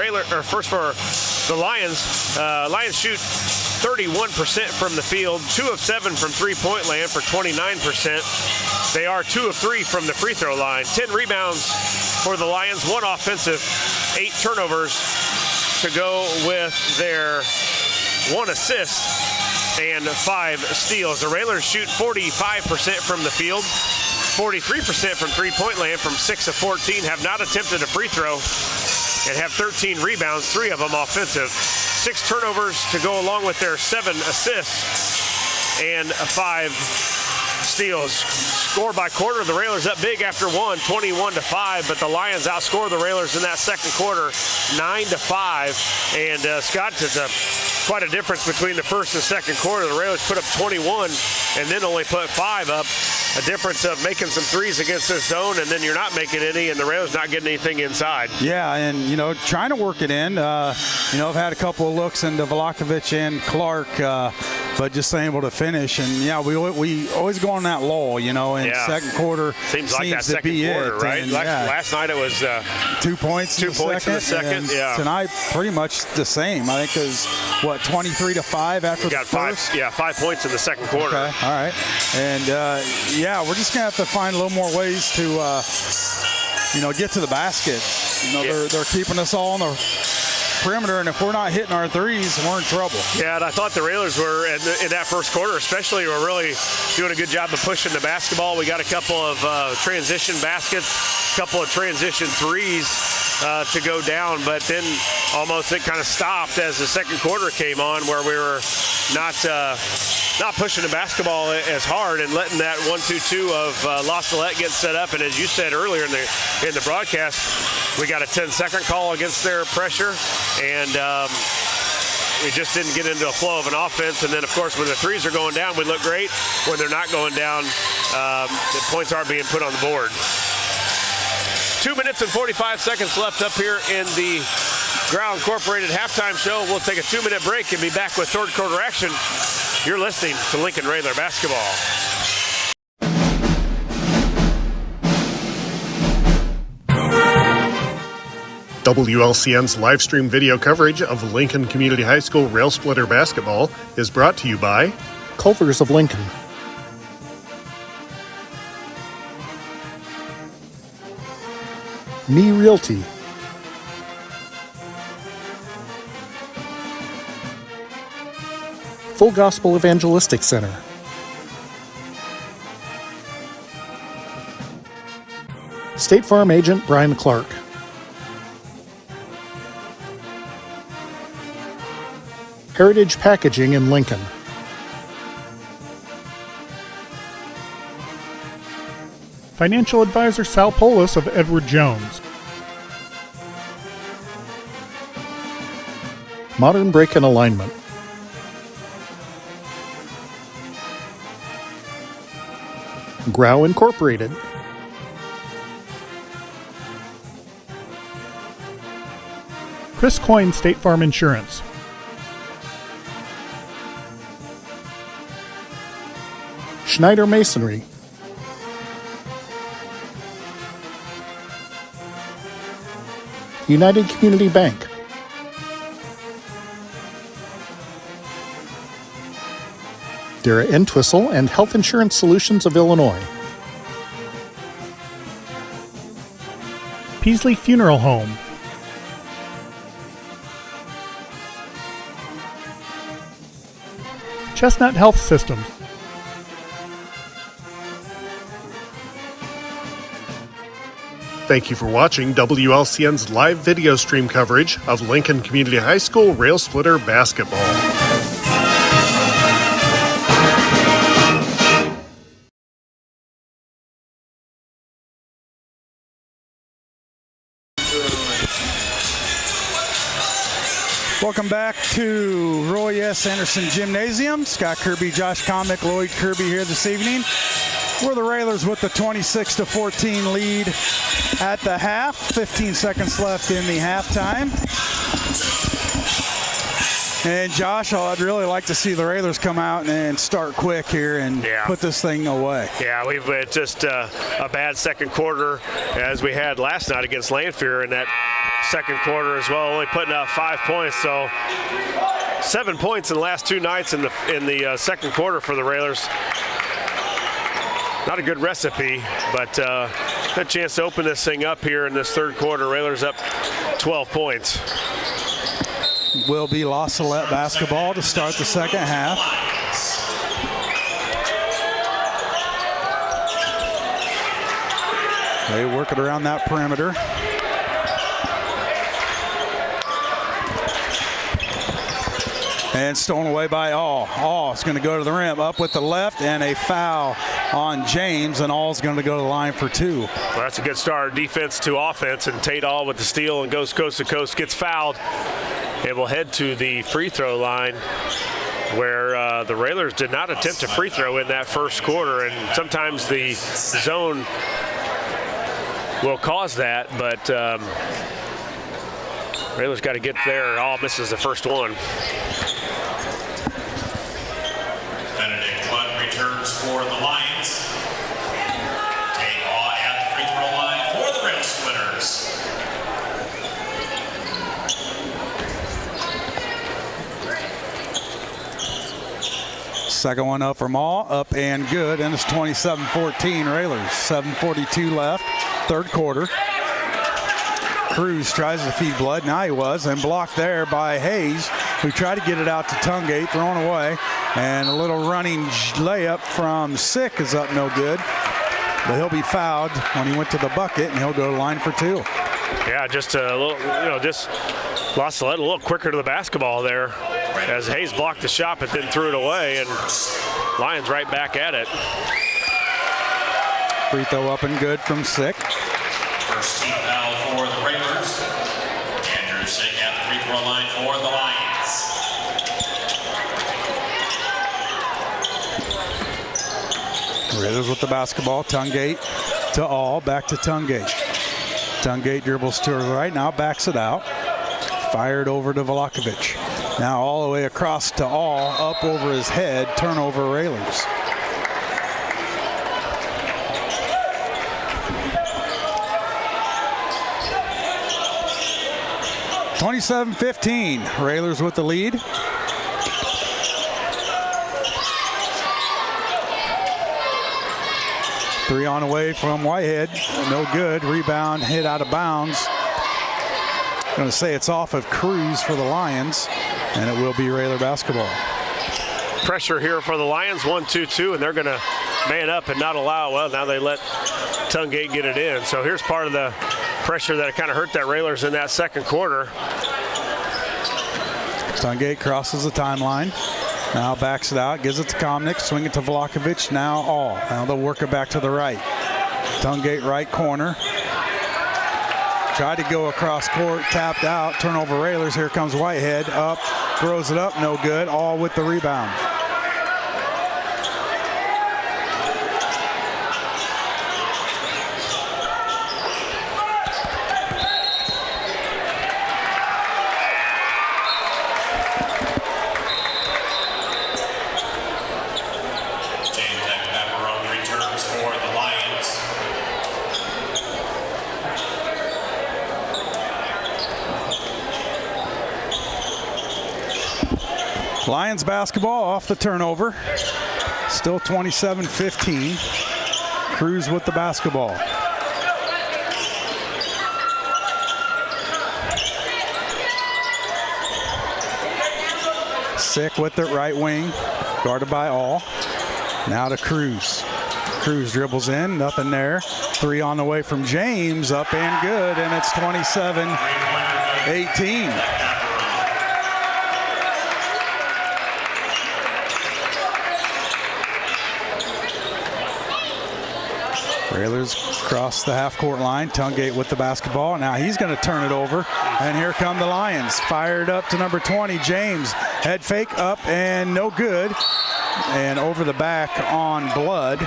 Lions. Lions shoot 31% from the field, 2 of 7 from three-point land for 29%. They are 2 of 3 from the free throw line. 10 rebounds for the Lions, 1 offensive, 8 turnovers to go with their 1 assist and 5 steals. The Railers shoot 45% from the field, 43% from three-point land from 6 of 14, have not attempted a free throw, and have 13 rebounds, 3 of them offensive. 6 turnovers to go along with their 7 assists and 5 steals. Score by quarter, the Railers up big after 1, 21-5, but the Lions outscore the Railers in that second quarter 9-5. And Scott, it's quite a difference between the first and second quarter. The Railers put up 21 and then only put 5 up. A difference of making some threes against this zone, and then you're not making any, and the Railers not getting anything inside. Yeah, and, trying to work it in. I've had a couple of looks into Volakovich and Clark, but just able to finish. And, yeah, we always go on that lull, in second quarter. Seems like that second quarter, right? Last night it was 2 points. 2 points in the second, yeah. Tonight, pretty much the same. I think it was, 23-5 after the first? 5 points in the second quarter. Okay, all right. And, we're just going to have to find a little more ways to, get to the basket. They're keeping us all on the perimeter, and if we're not hitting our threes, we're in trouble. Yeah, and I thought the Railers were, in that first quarter especially, were really doing a good job of pushing the basketball. We got a couple of transition baskets, a couple of transition threes to go down, but then almost it kind of stopped as the second quarter came on, where we were not pushing the basketball as hard and letting that 1-2-2 of LaSalette get set up. And as you said earlier in the broadcast, we got a 10-second call against their pressure, and we just didn't get into a flow of an offense. And then, of course, when the threes are going down, we look great. When they're not going down, the points aren't being put on the board. 2 minutes and 45 seconds left up here in the Growl Incorporated halftime show. We'll take a 2-minute break and be back with third quarter action. You're listening to Lincoln Railer basketball. WLCN's live stream video coverage of Lincoln Community High School Rail Splitter basketball is brought to you by Culver's of Lincoln, Me Realty, Full Gospel Evangelistic Center, State Farm Agent Brian Clark, Heritage Packaging in Lincoln, Financial Advisor Sal Polis of Edward Jones, Modern Brake and Alignment, Growl Incorporated, Chris Coyne State Farm Insurance, Schneider Masonry, United Community Bank, Dara Entwistle and Health Insurance Solutions of Illinois, Peasley Funeral Home, Chestnut Health Systems, Thank you for watching WLCN's live video stream coverage of Lincoln Community High School Rail Splitter basketball. Welcome back to Roy S. Anderson Gymnasium. Scott Kirby, Josh Comnick, Lloyd Kirby here this evening. We're the Railers with the 26-14 lead at the half. 15 seconds left in the halftime. And Josh, I'd really like to see the Railers come out and start quick here and put this thing away. Yeah, we've had just a bad second quarter as we had last night against Lanphier in that second quarter as well, only putting up 5 points. So 7 points in the last two nights in the second quarter for the Railers. Not a good recipe, but a chance to open this thing up here in this third quarter. Railers up 12 points. Will be LaSalette basketball to start the second half. They work it around that perimeter. And stolen away by All. All is going to go to the rim, up with the left, and a foul on James, and All's going to go to the line for two. Well, that's a good start, defense to offense, and Tate All with the steal and goes coast to coast, gets fouled. It will head to the free throw line, where the Railers did not attempt a free throw in that first quarter, and sometimes the zone will cause that, but Railers got to get there. All misses the first one. For the Lions. Tate All at the free throw line for the Rail Splitters. Second one up from All, up and good, and it's 27-14 Railers. 7:42 left, third quarter. Cruz tries to feed Blood. Now he was, and blocked there by Hayes, who tried to get it out to Tungate, thrown away. And a little running layup from Sick is up no good. But he'll be fouled when he went to the bucket, and he'll go to line for 2. Yeah, just a little, just LaSalette a little quicker to the basketball there as Hayes blocked the shot but then threw it away, and Lions right back at it. Free throw up and good from Sick. First team foul for the Railers. Andrew Sick at the free throw line for the Lions. Raiders with the basketball. Tungate to All. Back to Tungate. Tungate dribbles to her right now. Backs it out. Fired over to Vlahovic. Now all the way across to All. Up over his head. Turnover Railers. (27-15). Railers with the lead. Three on the way from Whitehead. No good. Rebound hit out of bounds. Going to say it's off of Cruz for the Lions, and it will be Railer basketball. Pressure here for the Lions, 1-2-2, and they're going to man up and not allow. Well, now they let Tungate get it in. So here's part of the pressure that kind of hurt that Railers in that second quarter. Tungate crosses the timeline. Now backs it out, gives it to Komnick, swing it to Vlahovic, now All. Now they'll work it back to the right. Tungate right corner. Tried to go across court, tapped out, turnover Railers. Here comes Whitehead, up, throws it up, no good. All with the rebound. Lions basketball off the turnover. Still 27-15. Cruz with the basketball. Sick with it, right wing. Guarded by All. Now to Cruz. Cruz dribbles in, nothing there. Three on the way from James, up and good, and it's 27-18. Railers cross the half-court line. Tungate with the basketball. Now he's going to turn it over. And here come the Lions. Fired up to number 20, James. Head fake up and no good. And over the back on Blood.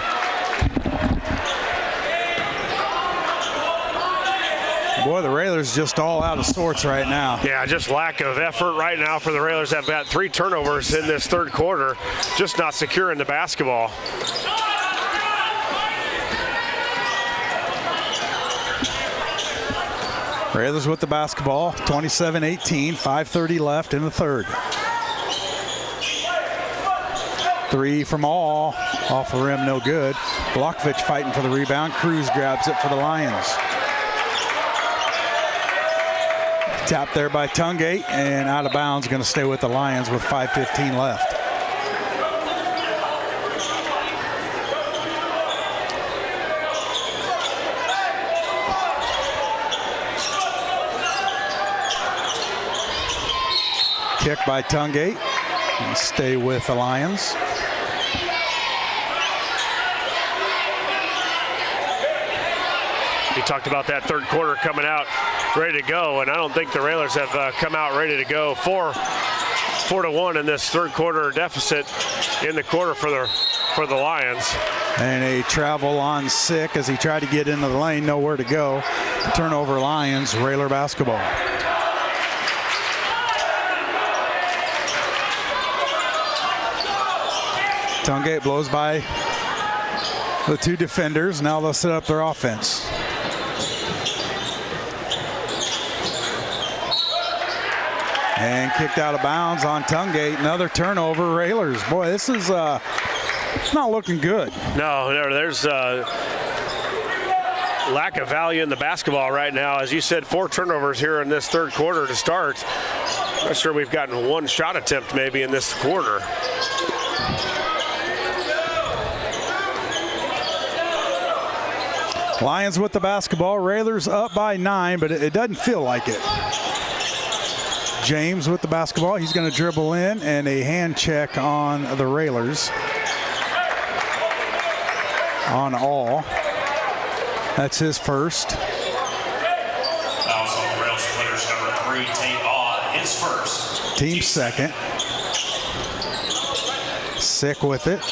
Boy, the Railers just all out of sorts right now. Yeah, just lack of effort right now for the Railers. Have got 3 turnovers in this third quarter. Just not securing the basketball. Railers with the basketball, 27-18, 5:30 left in the third. Three from All, off the rim, no good. Vlahovic fighting for the rebound. Cruz grabs it for the Lions. Tapped there by Tungate and out of bounds, going to stay with the Lions with 5:15 left. Kick by Tungate and stay with the Lions. You talked about that third quarter coming out ready to go, and I don't think the Railers have come out ready to go. 4-1 in this third quarter deficit in the quarter for the Lions. And a travel on Sick as he tried to get into the lane, nowhere to go. Turnover Lions, Railer basketball. Tungate blows by the 2 defenders. Now they'll set up their offense. And kicked out of bounds on Tungate. Another turnover, Railers. Boy, this is not looking good. No, there's lack of value in the basketball right now. As you said, 4 turnovers here in this third quarter to start. Not sure we've gotten 1 shot attempt maybe in this quarter. Lions with the basketball. Railers up by 9, but it doesn't feel like it. James with the basketball. He's going to dribble in, and a hand check on the Railers. On all. That's his first. Also, Rail Splitters number 3, Tate on his first. Team second. Sick with it.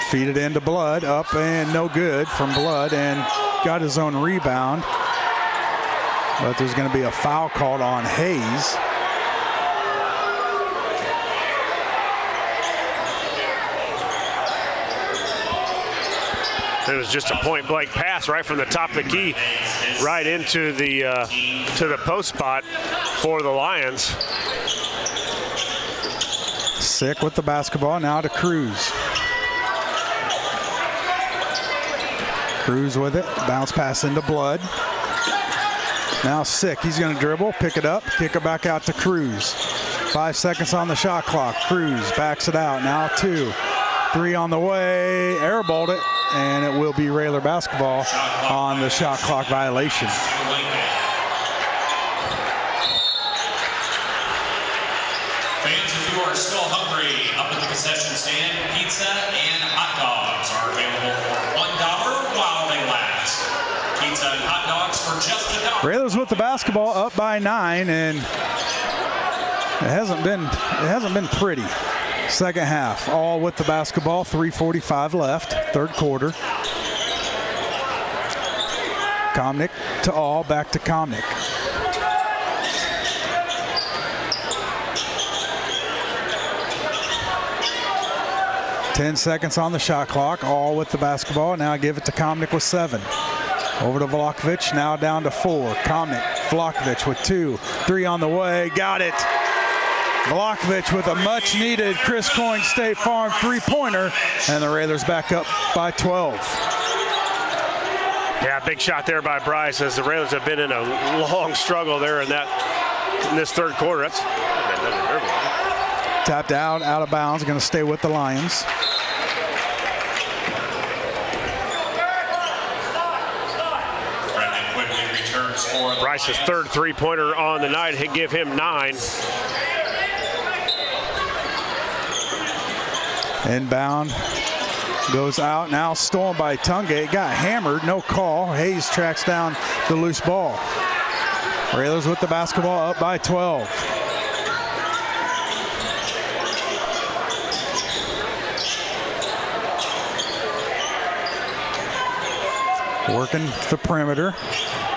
Feed it into Blood. Up and no good from Blood, and got his own rebound. But there's going to be a foul called on Hayes. It was just a point-blank pass right from the top of the key, right into the to the post spot for the Lions. Sick with the basketball. Now to Cruz. Cruz with it. Bounce pass into Blood. Now Sick. He's going to dribble, pick it up, kick it back out to Cruz. 5 seconds on the shot clock. Cruz backs it out. Now 2. 3 on the way. Airballed it, and it will be Railer basketball on the shot clock violation. Fans, if you are still hungry, up at the concession stand, pizza and hot dogs are available for $1 while they last. Pizza and hot dogs for just $1. Railers with the basketball, up by 9, and it hasn't been pretty. Second half, all with the basketball, 3:45 left, third quarter. Komnick to all, back to Komnick. Ten seconds on the shot clock, all with the basketball. Now give it to Komnick with 7. Over to Vlahovic, now down to 4. Komnick, Vlahovic with 2. 3 on the way, got it. Vlahovic with a much-needed Chris Coyne State Farm 3-pointer, and the Railers back up by 12. Yeah, big shot there by Bryce, as the Railers have been in a long struggle there in this third quarter. That's tapped out of bounds, going to stay with the Lions. Bryce's third 3-pointer on the night. He'd give him 9. Inbound goes out, now stolen by Tungate. Got hammered, no call. Hayes tracks down the loose ball. Railers with the basketball, up by 12. Working the perimeter.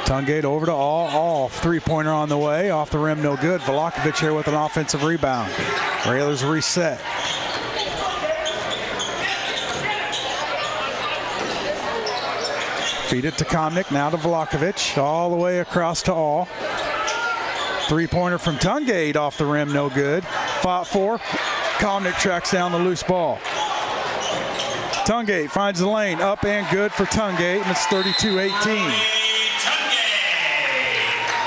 Tungate over to all 3-pointer on the way. Off the rim, no good. Vlahovic here with an offensive rebound. Railers reset. Feed it to Komnick, now to Vlahovic, all the way across to all. 3-pointer from Tungate off the rim, no good. Fought for. Komnick tracks down the loose ball. Tungate finds the lane, up and good for Tungate, and it's 32-18.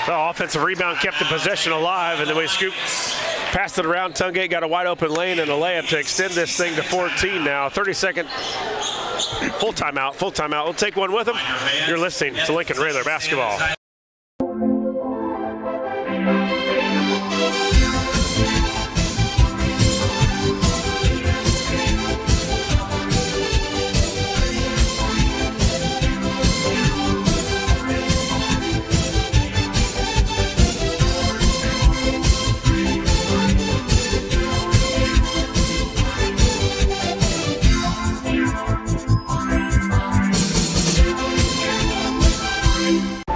The offensive rebound kept the possession alive, and then we passed it around. Tungate got a wide open lane and a layup to extend this thing to 14 now. 30-second full timeout. We'll take one with them. You're listening to Lincoln Railer basketball.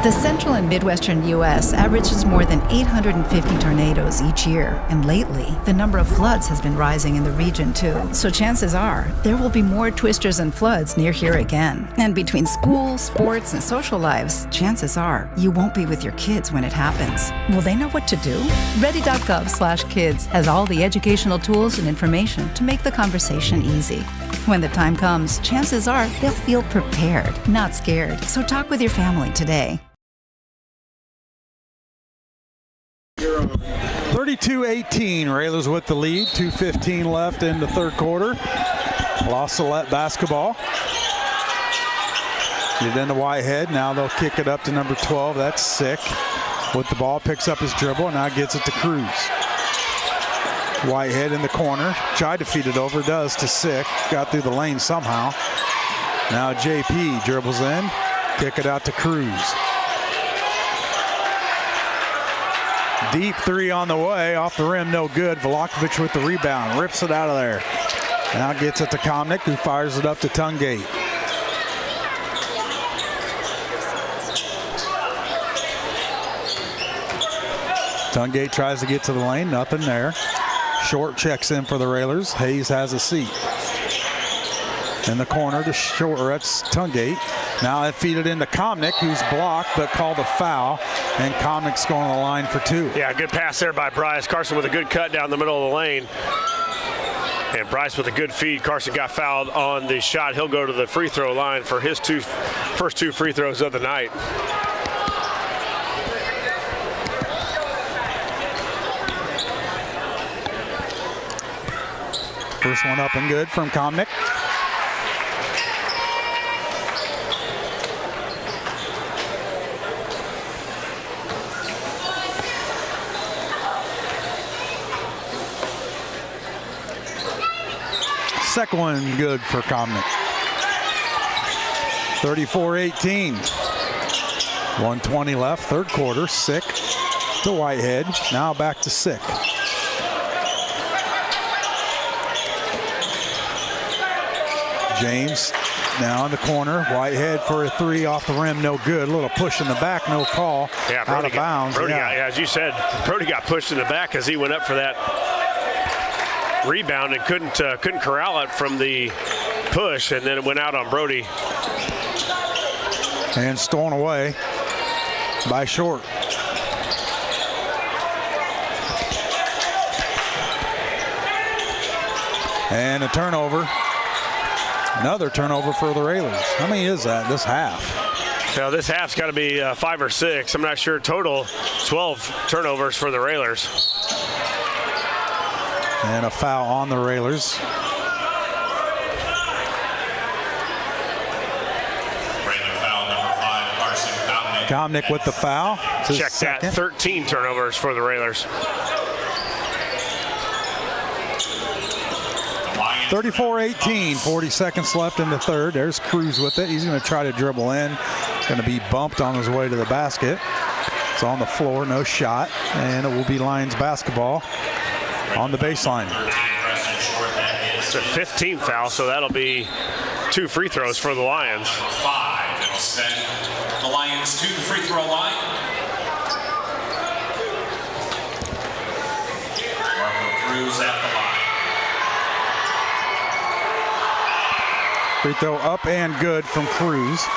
The Central Midwestern U.S. averages more than 850 tornadoes each year, and lately, the number of floods has been rising in the region too. So chances are, there will be more twisters and floods near here again. And between school, sports, and social lives, chances are, you won't be with your kids when it happens. Will they know what to do? Ready.gov/kids has all the educational tools and information to make the conversation easy. When the time comes, chances are they'll feel prepared, not scared. So talk with your family today. 32-18, Railers with the lead. 2:15 left in the third quarter. LaSalette basketball. Get into Whitehead. Now they'll kick it up to number 12. That's Sick. With the ball, picks up his dribble, and now gets it to Cruz. Whitehead in the corner. Tried to feed it over. Does to Sick. Got through the lane somehow. Now JP dribbles in. Kick it out to Cruz. Deep three on the way. Off the rim, no good. Velakovic with the rebound. Rips it out of there. Now gets it to Komnick, who fires it up to Tungate. Tungate tries to get to the lane. Nothing there. Short checks in for the Railers. Hayes has a seat. In the corner to Short. That's Tungate. Now they feed it into Komnick, who's blocked but called a foul. And Komnick's going to the line for two. Yeah, good pass there by Bryce. Carson with a good cut down the middle of the lane. And Bryce with a good feed. Carson got fouled on the shot. He'll go to the free throw line for his first two free throws of the night. First one up and good from Komnick. Second one good for Komnick. 34-18. 1:20 left, third quarter. Sick to Whitehead. Now back to Sick. James now in the corner. Whitehead for a three off the rim, no good. A little push in the back, no call. Yeah, out of bounds. Brody got, as you said, Brody got pushed in the back as he went up for that rebound and couldn't corral it from the push, and then it went out on Brody. And stolen away by Short. And a turnover. Another turnover for the Railers. How many is that this half? Now this half's got to be 5 or 6. I'm not sure. Total 12 turnovers for the Railers. And a foul on the Railers. Railer foul number 5, Carson Komnick. Komnick with the foul. Check that. 13 turnovers for the Railers. 34-18, 40 seconds left in the third. There's Cruz with it. He's going to try to dribble in. Going to be bumped on his way to the basket. It's on the floor, no shot. And it will be Lions basketball on the baseline. It's a 15th foul, so that'll be 2 free throws for the Lions. 5 that will send the Lions to the free throw line. Marco Cruz at the line. Free throw up and good from Cruz.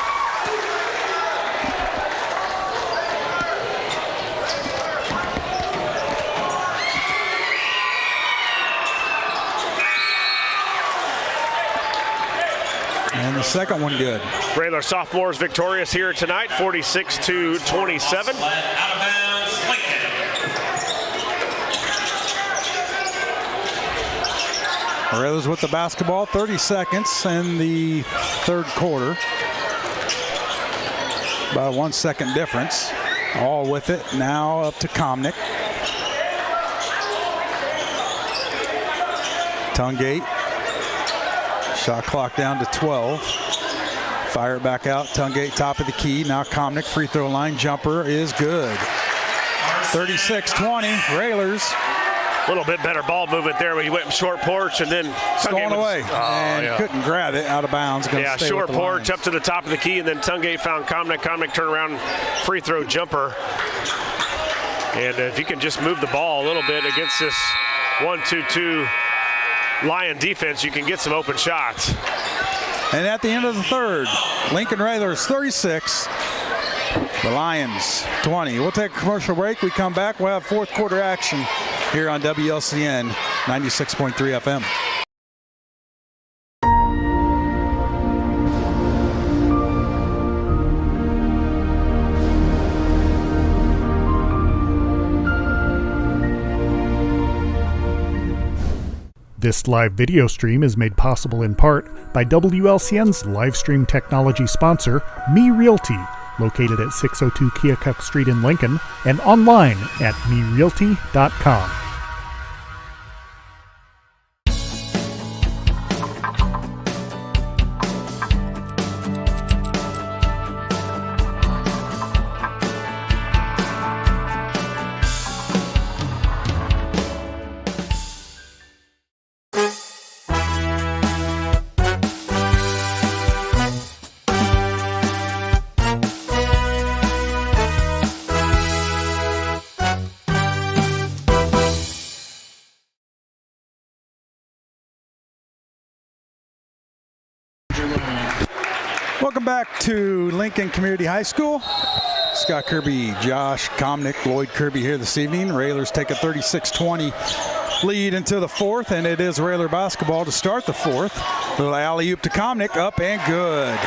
And the second one good. Railer sophomores victorious here tonight, 46-27. Out of bounds, Lincoln. Railers with the basketball, 30 seconds in the third quarter. About a 1 second difference. All with it. Now up to Komnick. Tungate. Shot clock down to 12. Fire it back out. Tungate top of the key. Now Komnick free throw line jumper is good. 36-20. Railers little bit better ball movement there when he went short porch and then going away and couldn't grab it out of bounds. Yeah, short porch up to the top of the key, and then Tungate found Comnick. Comnick turned around, free throw jumper. And if you can just move the ball a little bit against this 1-2-2 Lion defense, you can get some open shots. And at the end of the third, Lincoln Railers 36, the Lions 20. We'll take a commercial break. We come back. We'll have fourth quarter action here on WLCN 96.3 FM. This live video stream is made possible in part by WLCN's live stream technology sponsor, Me Realty, located at 602 Keokuk Street in Lincoln, and online at merealty.com. Welcome back to Lincoln Community High School. Scott Kirby, Josh Comnick, Lloyd Kirby here this evening. Railers take a 36-20 lead into the fourth, and it is Railer basketball to start the fourth. Little alley-oop to Comnick, up and good.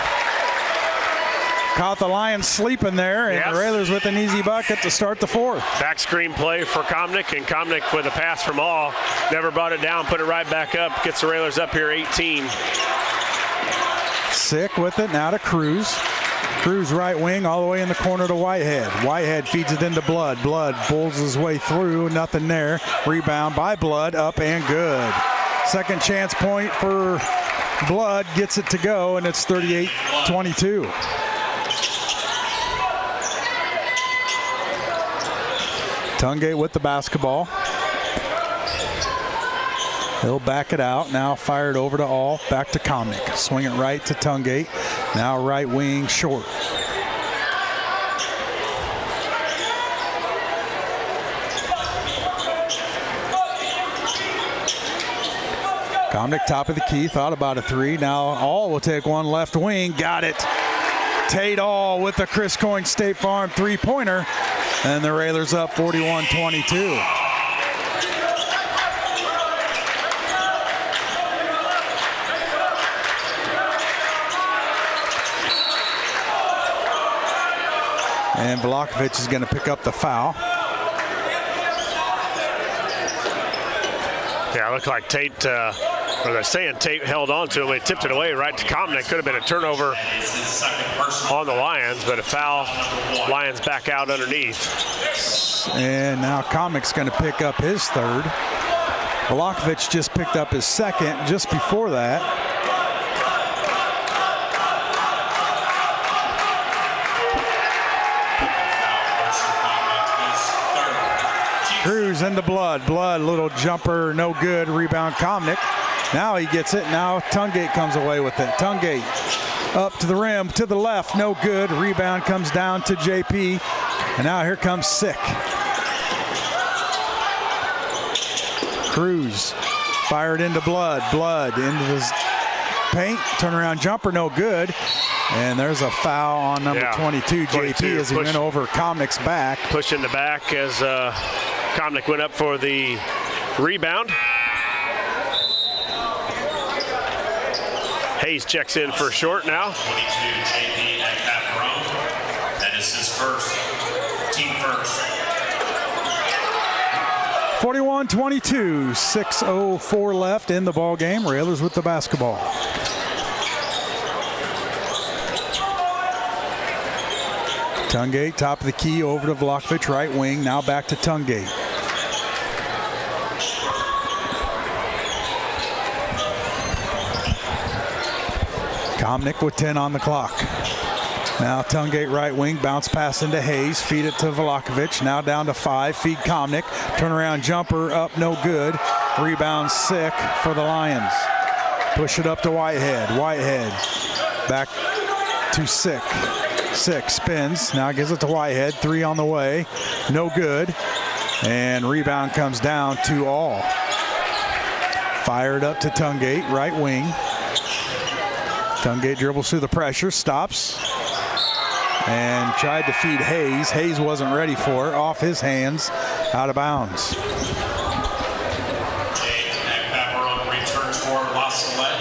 Caught the Lions sleeping there, and the Railers with an easy bucket to start the fourth. Back screen play for Comnick, and Comnick with a pass from All. Never brought it down, put it right back up. Gets the Railers up here 18. Sick with it, now to Cruz. Cruz right wing all the way in the corner to Whitehead. Whitehead feeds it into Blood. Blood pulls his way through, nothing there. Rebound by Blood, up and good. Second chance point for Blood, gets it to go, and it's 38-22. Tungate with the basketball. He'll back it out. Now fired over to All. Back to Comnick. Swing it right to Tungate. Now right wing short. Comnick top of the key. Thought about a three. Now All will take one left wing. Got it. Tate All with the Chris Coyne State Farm three-pointer. And the Railers up 41-22. And Vlahovic is going to pick up the foul. Yeah, it looked like Tate, or they're saying Tate held on to him. He tipped it away right to Comnick. Could have been a turnover on the Lions, but a foul. Lions back out underneath. And now Comnick's going to pick up his third. Vlahovic just picked up his second just before that. Cruz into Blood. Blood, little jumper, no good. Rebound Comnick. Now he gets it. Now Tungate comes away with it. Tungate up to the rim, to the left, no good. Rebound comes down to JP. And now here comes Sick. Cruz fired into Blood. Blood into the paint. Turnaround jumper, no good. And there's a foul on number 22, JP, as he went over Comnick's back. Push in the back as Comnick went up for the rebound. Hayes checks in for short now. 22, JP at Caparone. That is his first, team first. 41-22, 6:04 left in the ball game. Railers with the basketball. Tungate, top of the key, over to Vlahovic, right wing. Now back to Tungate. Comnick with 10 on the clock. Now Tungate right wing, bounce pass into Hayes, feed it to Velakovic, now down to 5, feed Komnick, turnaround jumper up, no good, rebound Sick for the Lions. Push it up to Whitehead, back to Sick, spins, now gives it to Whitehead, 3 on the way, no good, and rebound comes down to All. Fired up to Tungate, right wing. Tungate dribbles through the pressure, stops, and tried to feed Hayes. Hayes wasn't ready for it, off his hands, out of bounds. Jake Pepperone returns for LaSalette.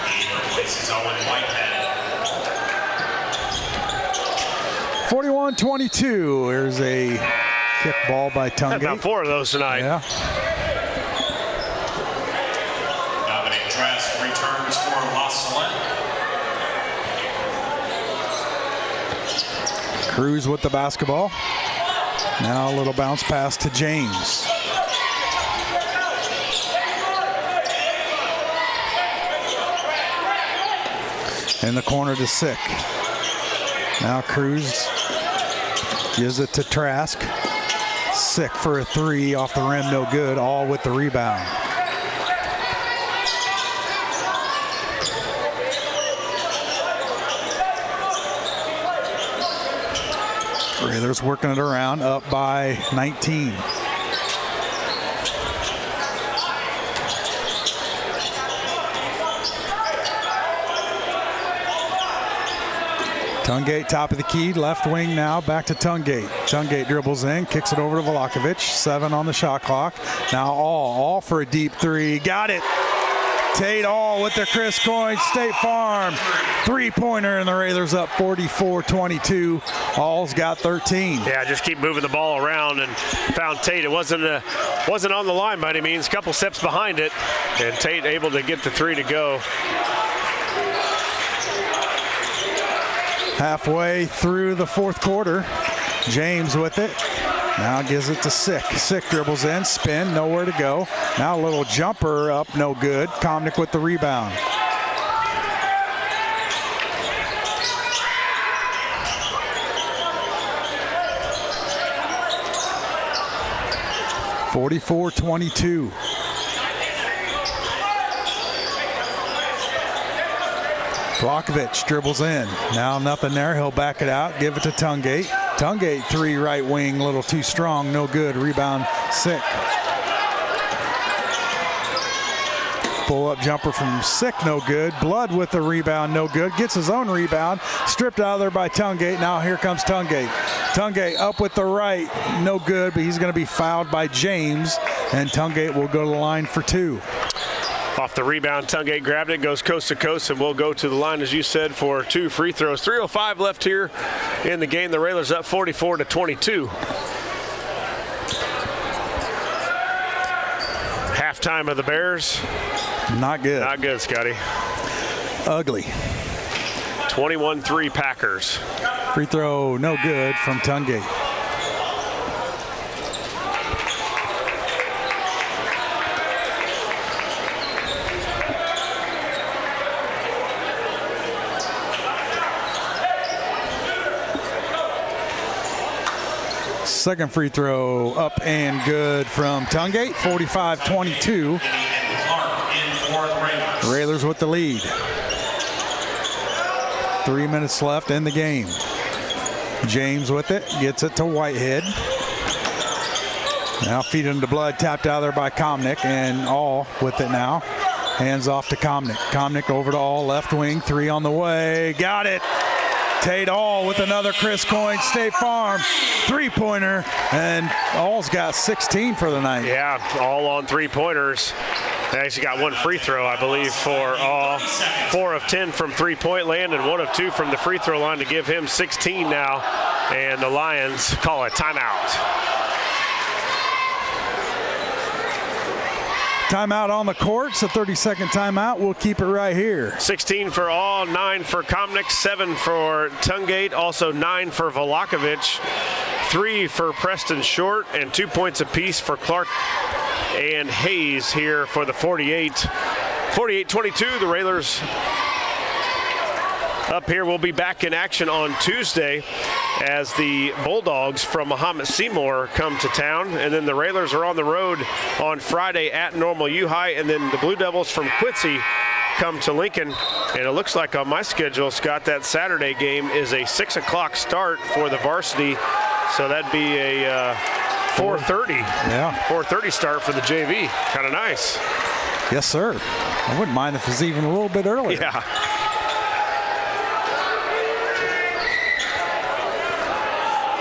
He replaces Owen Whitehead. 41-22. There's a kick ball by Tungate. About 4 of those tonight. Yeah. Dominic Dress returns for LaSalette. Cruz with the basketball. Now a little bounce pass to James. In the corner to Sick. Now Cruz gives it to Trask. Sick for a 3 off the rim, no good. All with the rebound. Railers working it around, up by 19. Tungate top of the key, left wing now, back to Tungate. Tungate dribbles in, kicks it over to Velakovic, 7 on the shot clock. Now All for a deep 3, got it. Tate All with the Chris Coyne State Farm 3-pointer, and the Railers up 44-22. All's got 13. Yeah, just keep moving the ball around and found Tate. It wasn't on the line by any means. A couple steps behind it, and Tate able to get the 3 to go. Halfway through the fourth quarter, James with it. Now gives it to Sick. Sick dribbles in, spin, nowhere to go. Now a little jumper up, no good. Komnick with the rebound. (44-22). Velakovic dribbles in. Now nothing there. He'll back it out. Give it to Tungate. Tungate 3 right wing. A little too strong. No good. Rebound Sick. Pull up jumper from Sick. No good. Blood with the rebound. No good. Gets his own rebound. Stripped out of there by Tungate. Now here comes Tungate. Tungate up with the right. No good, but he's going to be fouled by James. And Tungate will go to the line for 2. Off the rebound, Tungate grabbed it, goes coast to coast, and we'll go to the line, as you said, for 2 free throws. 3:05 left here in the game. The Railers up 44-22. Halftime of the Bears. Not good. Not good, Scotty. Ugly. 21-3 Packers. Free throw, no good from Tungate. Second free throw up and good from Tungate, 45-22. Railers with the lead. 3 minutes left in the game. James with it, gets it to Whitehead. Now feed into Blood, tapped out there by Komnick, and All with it now. Hands off to Komnick. Komnick over to All, left wing, 3 on the way, got it. Tate All with another Chris Coyne State Farm 3-pointer, and All's got 16 for the night. Yeah, All on 3-pointers. They actually got 1 free throw, I believe, for All. 4 of 10 from 3-point land and 1 of 2 from the free throw line to give him 16 now. And the Lions call a timeout. Timeout on the court. It's a 30-second timeout. We'll keep it right here. 16 for All, 9 for Komnick, 7 for Tungate, also 9 for Velakovic, 3 for Preston Short, and 2 points apiece for Clark and Hayes here for the 48-22. The Railers up here. We'll be back in action on Tuesday as the Bulldogs from Mahomet Seymour come to town, and then the Railers are on the road on Friday at Normal U-High, and then the Blue Devils from Quincy come to Lincoln. And it looks like on my schedule, Scott, that Saturday game is a 6 o'clock start for the varsity, so that'd be a 4:30. Yeah. 4:30 start for the JV. Kind of nice. Yes, sir. I wouldn't mind if it was even a little bit earlier. Yeah.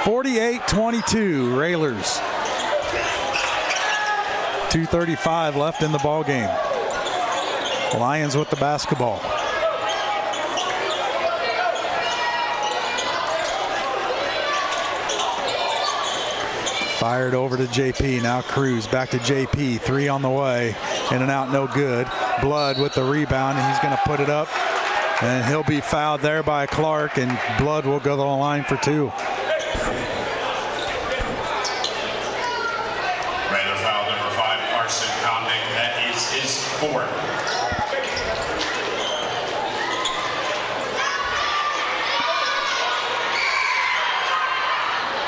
(48-22) Railers. 2:35 left in the ball game. Lions with the basketball. Fired over to JP. Now Cruz back to JP. 3 on the way. In and out, no good. Blood with the rebound, and he's going to put it up. And he'll be fouled there by Clark, and Blood will go to the line for 2. Raider foul number 5, Carson Comnick. That is his 4th.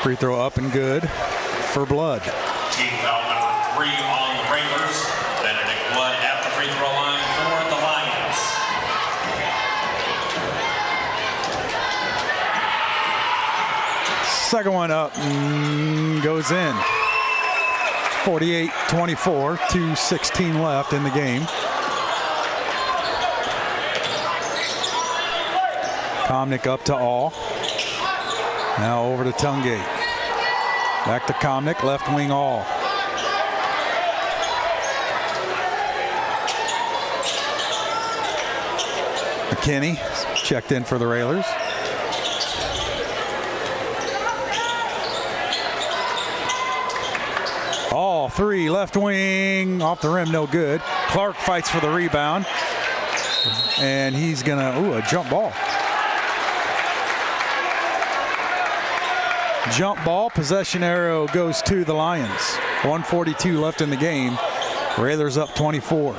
Free throw up and good for Blood. Team foul number 3 on the Raiders. Benedict Blood at the free throw line for the Lions. Second one up, goes in. 48-24, 2:16 left in the game. Comnick up to All. Now over to Tungate. Back to Comnick, left wing All. McKinney checked in for the Railers. All 3, left wing, off the rim, no good. Clark fights for the rebound. And he's gonna, a jump ball. Jump ball, possession arrow goes to the Lions. 1:42 left in the game. Railers up 24.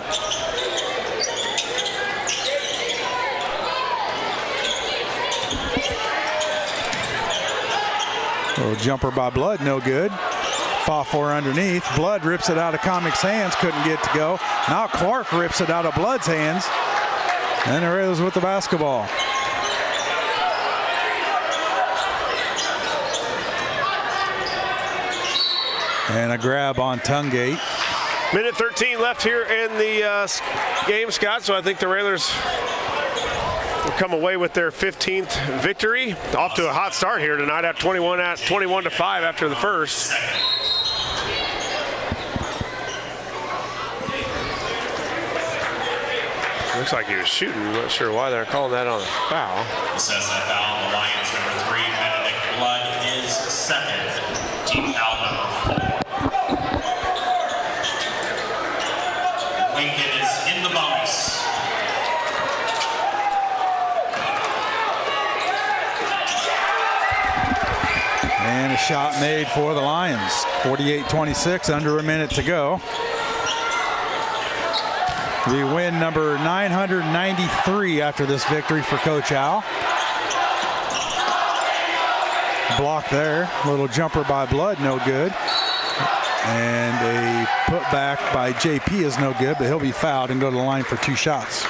Little jumper by Blood, no good. 5-4 underneath. Blood rips it out of Comnick's hands, couldn't get to go. Now Clark rips it out of Blood's hands. And the Railers with the basketball. And a grab on Tungate. Minute 13 left here in the game, Scott, so I think the Railers will come away with their 15th victory. Off to a hot start here tonight at 21-5 after the first. Looks like he was shooting. I'm not sure why they're calling that on a foul. Says that foul on the Lions number 3. Benedict Blood is 2nd. Team foul number 4. Lincoln is in the bonus. And a shot made for the Lions. 48-26, under a minute to go. The win number 993 after this victory for Coach Al. Block there, little jumper by Blood, no good. And a putback by JP is no good, but he'll be fouled and go to the line for 2 shots.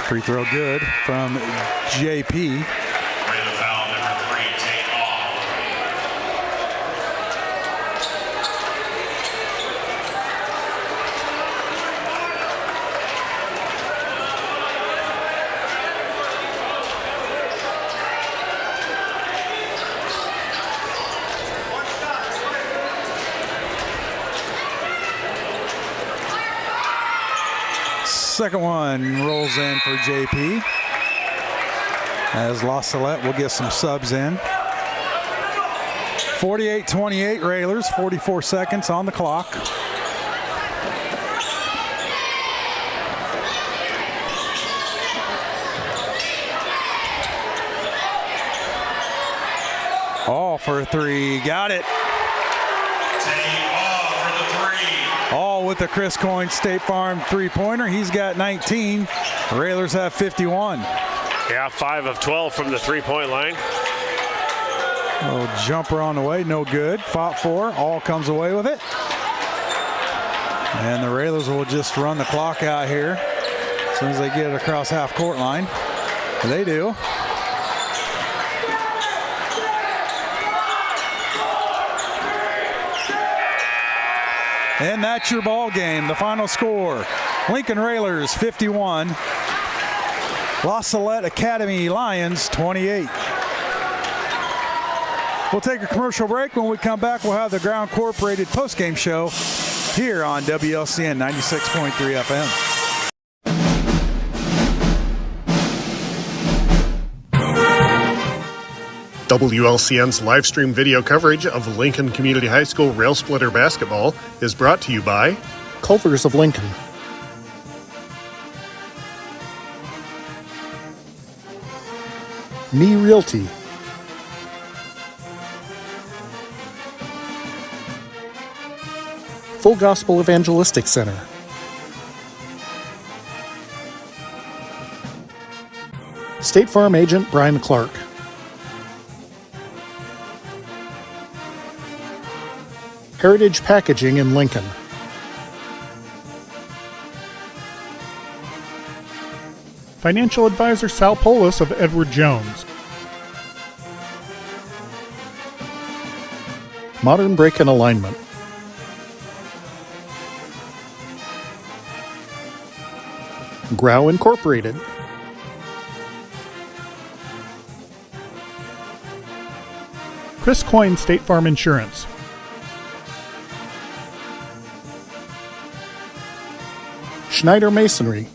Free throw good from JP. Raider foul number 3, take off. Second one rolls in for JP. As LaSalette will get some subs in. 48-28 Railers, 44 seconds on the clock. for a three. Got it. For the three. All with the Chris Coyne State Farm three-pointer. He's got 19. The Railers have 51. Yeah, 5 of 12 from the three-point line. Little jumper on the way, no good. Fought for, all comes away with it. And the Railers will just run the clock out here as soon as they get it across half-court line. They do. And that's your ball game. The final score, Lincoln Railers 51, LaSalette Academy Lions 28. We'll take a commercial break. When we come back, we'll have the Ground Corporated postgame show here on WLCN 96.3 FM. WLCN's live stream video coverage of Lincoln Community High School Rail Splitter basketball is brought to you by Culver's of Lincoln, Me Realty, Full Gospel Evangelistic Center, State Farm Agent Brian Clark, Heritage Packaging in Lincoln, Financial Advisor Sal Polis of Edward Jones, Modern Brake and Alignment, Grau Incorporated, Chris Coyne State Farm Insurance, Schneider Masonry,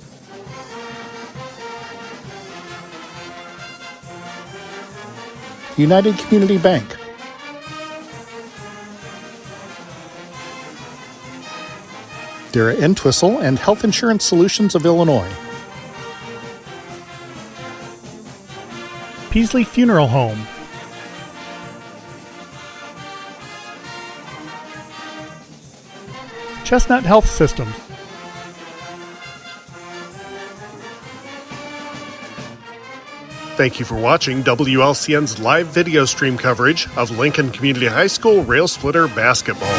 United Community Bank, Dara Entwistle and Health Insurance Solutions of Illinois, Peasley Funeral Home, Chestnut Health Systems, Thank you for watching WLCN's live video stream coverage of Lincoln Community High School Rail Splitter basketball.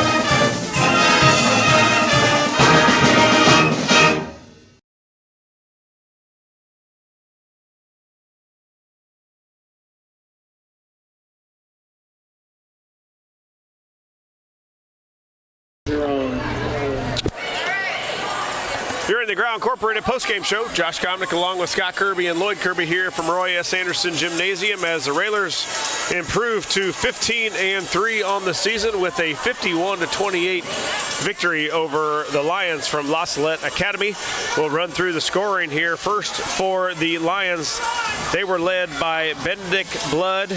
You're in the Ground Incorporated postgame show. Josh Comnick along with Scott Kirby and Lloyd Kirby here from Roy S. Anderson Gymnasium as the Railers improve to 15-3 on the season with a 51-28 victory over the Lions from LaSalette Academy. We'll run through the scoring here. First for the Lions, they were led by Benedict Blood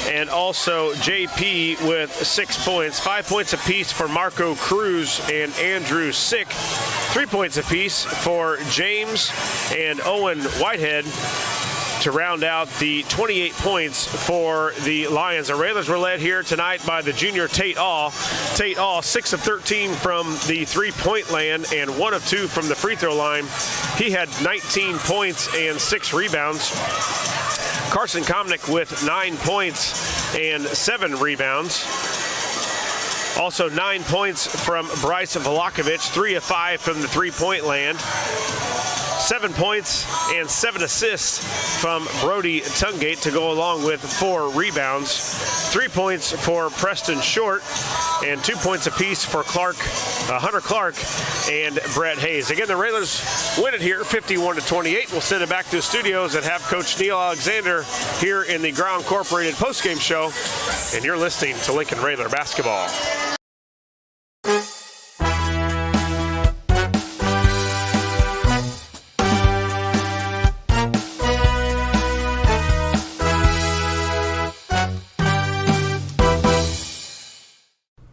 and also JP with 6 points. 5 points apiece for Marco Cruz and Andrew Sick. 3 points apiece for James and Owen Whitehead to round out the 28 points for the Lions. The Railers were led here tonight by the junior Tate All. Tate All, 6 of 13 from the three-point land and 1 of 2 from the free throw line. He had 19 points and 6 rebounds. Carson Komnick with 9 points and 7 rebounds. Also 9 points from Bryce Volakovich, 3 of 5 from the three-point land. 7 points and 7 assists from Brody Tungate to go along with 4 rebounds. 3 points for Preston Short and 2 points apiece for Hunter Clark and Brett Hayes. Again, the Railers win it here 51-28. We'll send it back to the studios and have Coach Neil Alexander here in the Ground Incorporated postgame show. And you're listening to Lincoln Railer basketball.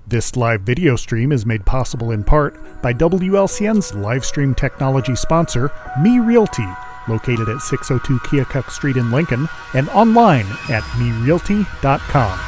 This live video stream is made possible in part by WLCN's live stream technology sponsor, Me Realty, located at 602 Keokuk Street in Lincoln and online at merealty.com.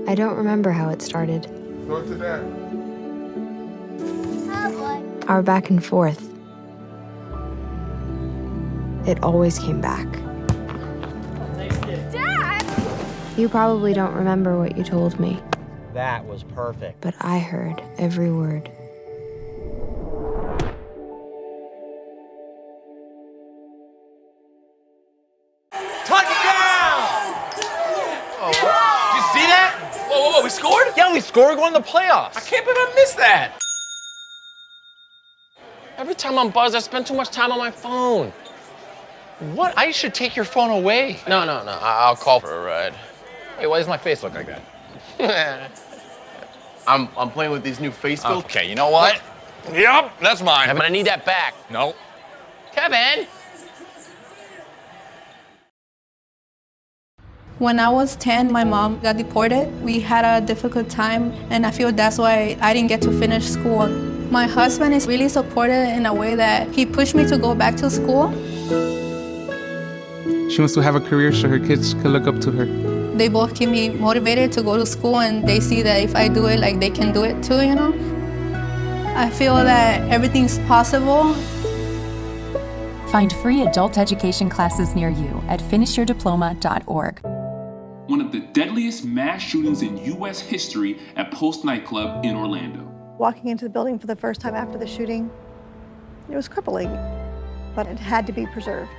I don't remember how it started. Go to that. Our back and forth. It always came back. Dad! You probably don't remember what you told me, That was perfect. but I heard every word. Did you see that? Whoa, we scored? Yeah, we scored. We're going to the playoffs. I can't believe I missed that. Every time I'm buzzed, I spend too much time on my phone. What? I should take your phone away. No, I'll call for a ride. Hey, why does my face look like that? I'm playing with these new face filters. Okay, you know what? Yep, that's mine. I'm gonna need that back. No. Kevin! When I was 10, my mom got deported. We had a difficult time, and I feel that's why I didn't get to finish school. My husband is really supportive in a way that he pushed me to go back to school. She wants to have a career so her kids can look up to her. They both keep me motivated to go to school, and they see that if I do it, like they can do it too, you know? I feel that everything's possible. Find free adult education classes near you at finishyourdiploma.org. One of the deadliest mass shootings in U.S. history at Post nightclub in Orlando. Walking into the building for the first time after the shooting, it was crippling, but it had to be preserved.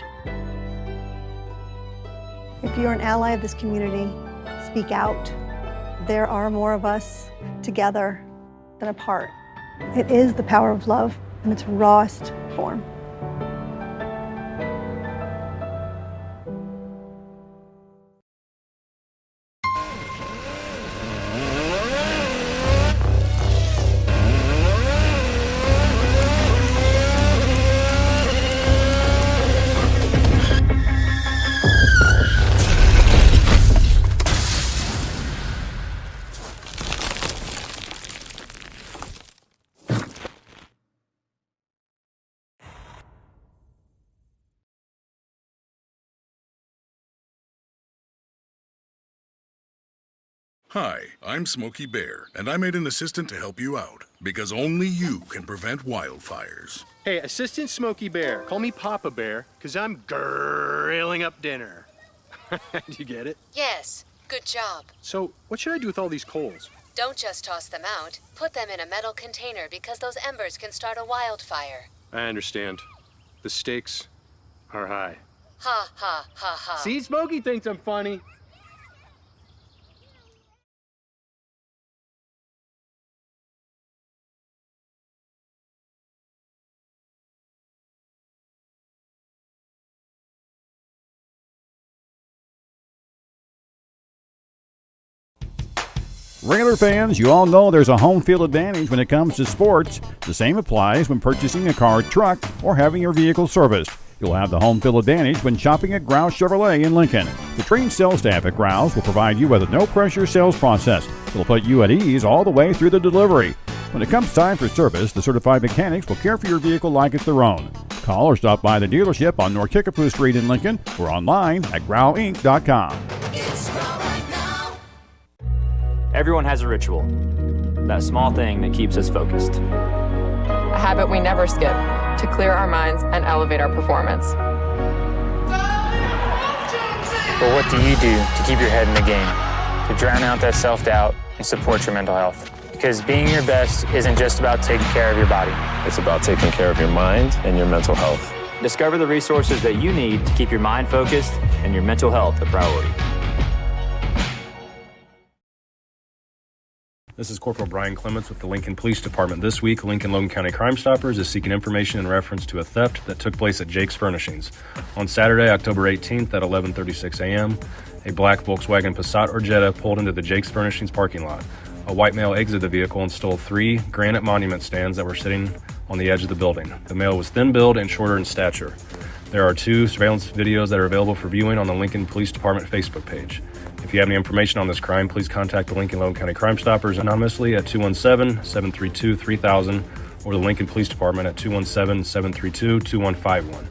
If you're an ally of this community, speak out. There are more of us together than apart. It is the power of love in its rawest form. Hi, I'm Smokey Bear, and I made an assistant to help you out, because only you can prevent wildfires. Hey, Assistant Smokey Bear, call me Papa Bear, because I'm grilling up dinner. Do you get it? Yes, good job. So, what should I do with all these coals? Don't just toss them out. Put them in a metal container because those embers can start a wildfire. I understand. The stakes are high. Ha, ha, ha, ha. See, Smokey thinks I'm funny. Railer fans, you all know there's a home field advantage when it comes to sports. The same applies when purchasing a car, truck, or having your vehicle serviced. You'll have the home field advantage when shopping at Grouse Chevrolet in Lincoln. The trained sales staff at Grouse will provide you with a no-pressure sales process. It'll put you at ease all the way through the delivery. When it comes time for service, the certified mechanics will care for your vehicle like it's their own. Call or stop by the dealership on North Kickapoo Street in Lincoln or online at growinc.com. Everyone has a ritual, that small thing that keeps us focused. A habit we never skip to clear our minds and elevate our performance. But what do you do to keep your head in the game, to drown out that self-doubt and support your mental health? Because being your best isn't just about taking care of your body. It's about taking care of your mind and your mental health. Discover the resources that you need to keep your mind focused and your mental health a priority. This is Corporal Brian Clements with the Lincoln Police Department. This week, Lincoln Logan County Crime Stoppers is seeking information in reference to a theft that took place at Jake's Furnishings. On Saturday, October 18th at 11:36 a.m., a black Volkswagen Passat or Jetta pulled into the Jake's Furnishings parking lot. A white male exited the vehicle and stole 3 granite monument stands that were sitting on the edge of the building. The male was thin-built and shorter in stature. There are 2 surveillance videos that are available for viewing on the Lincoln Police Department Facebook page. If you have any information on this crime, please contact the Lincoln Logan County Crime Stoppers anonymously at 217-732-3000 or the Lincoln Police Department at 217-732-2151.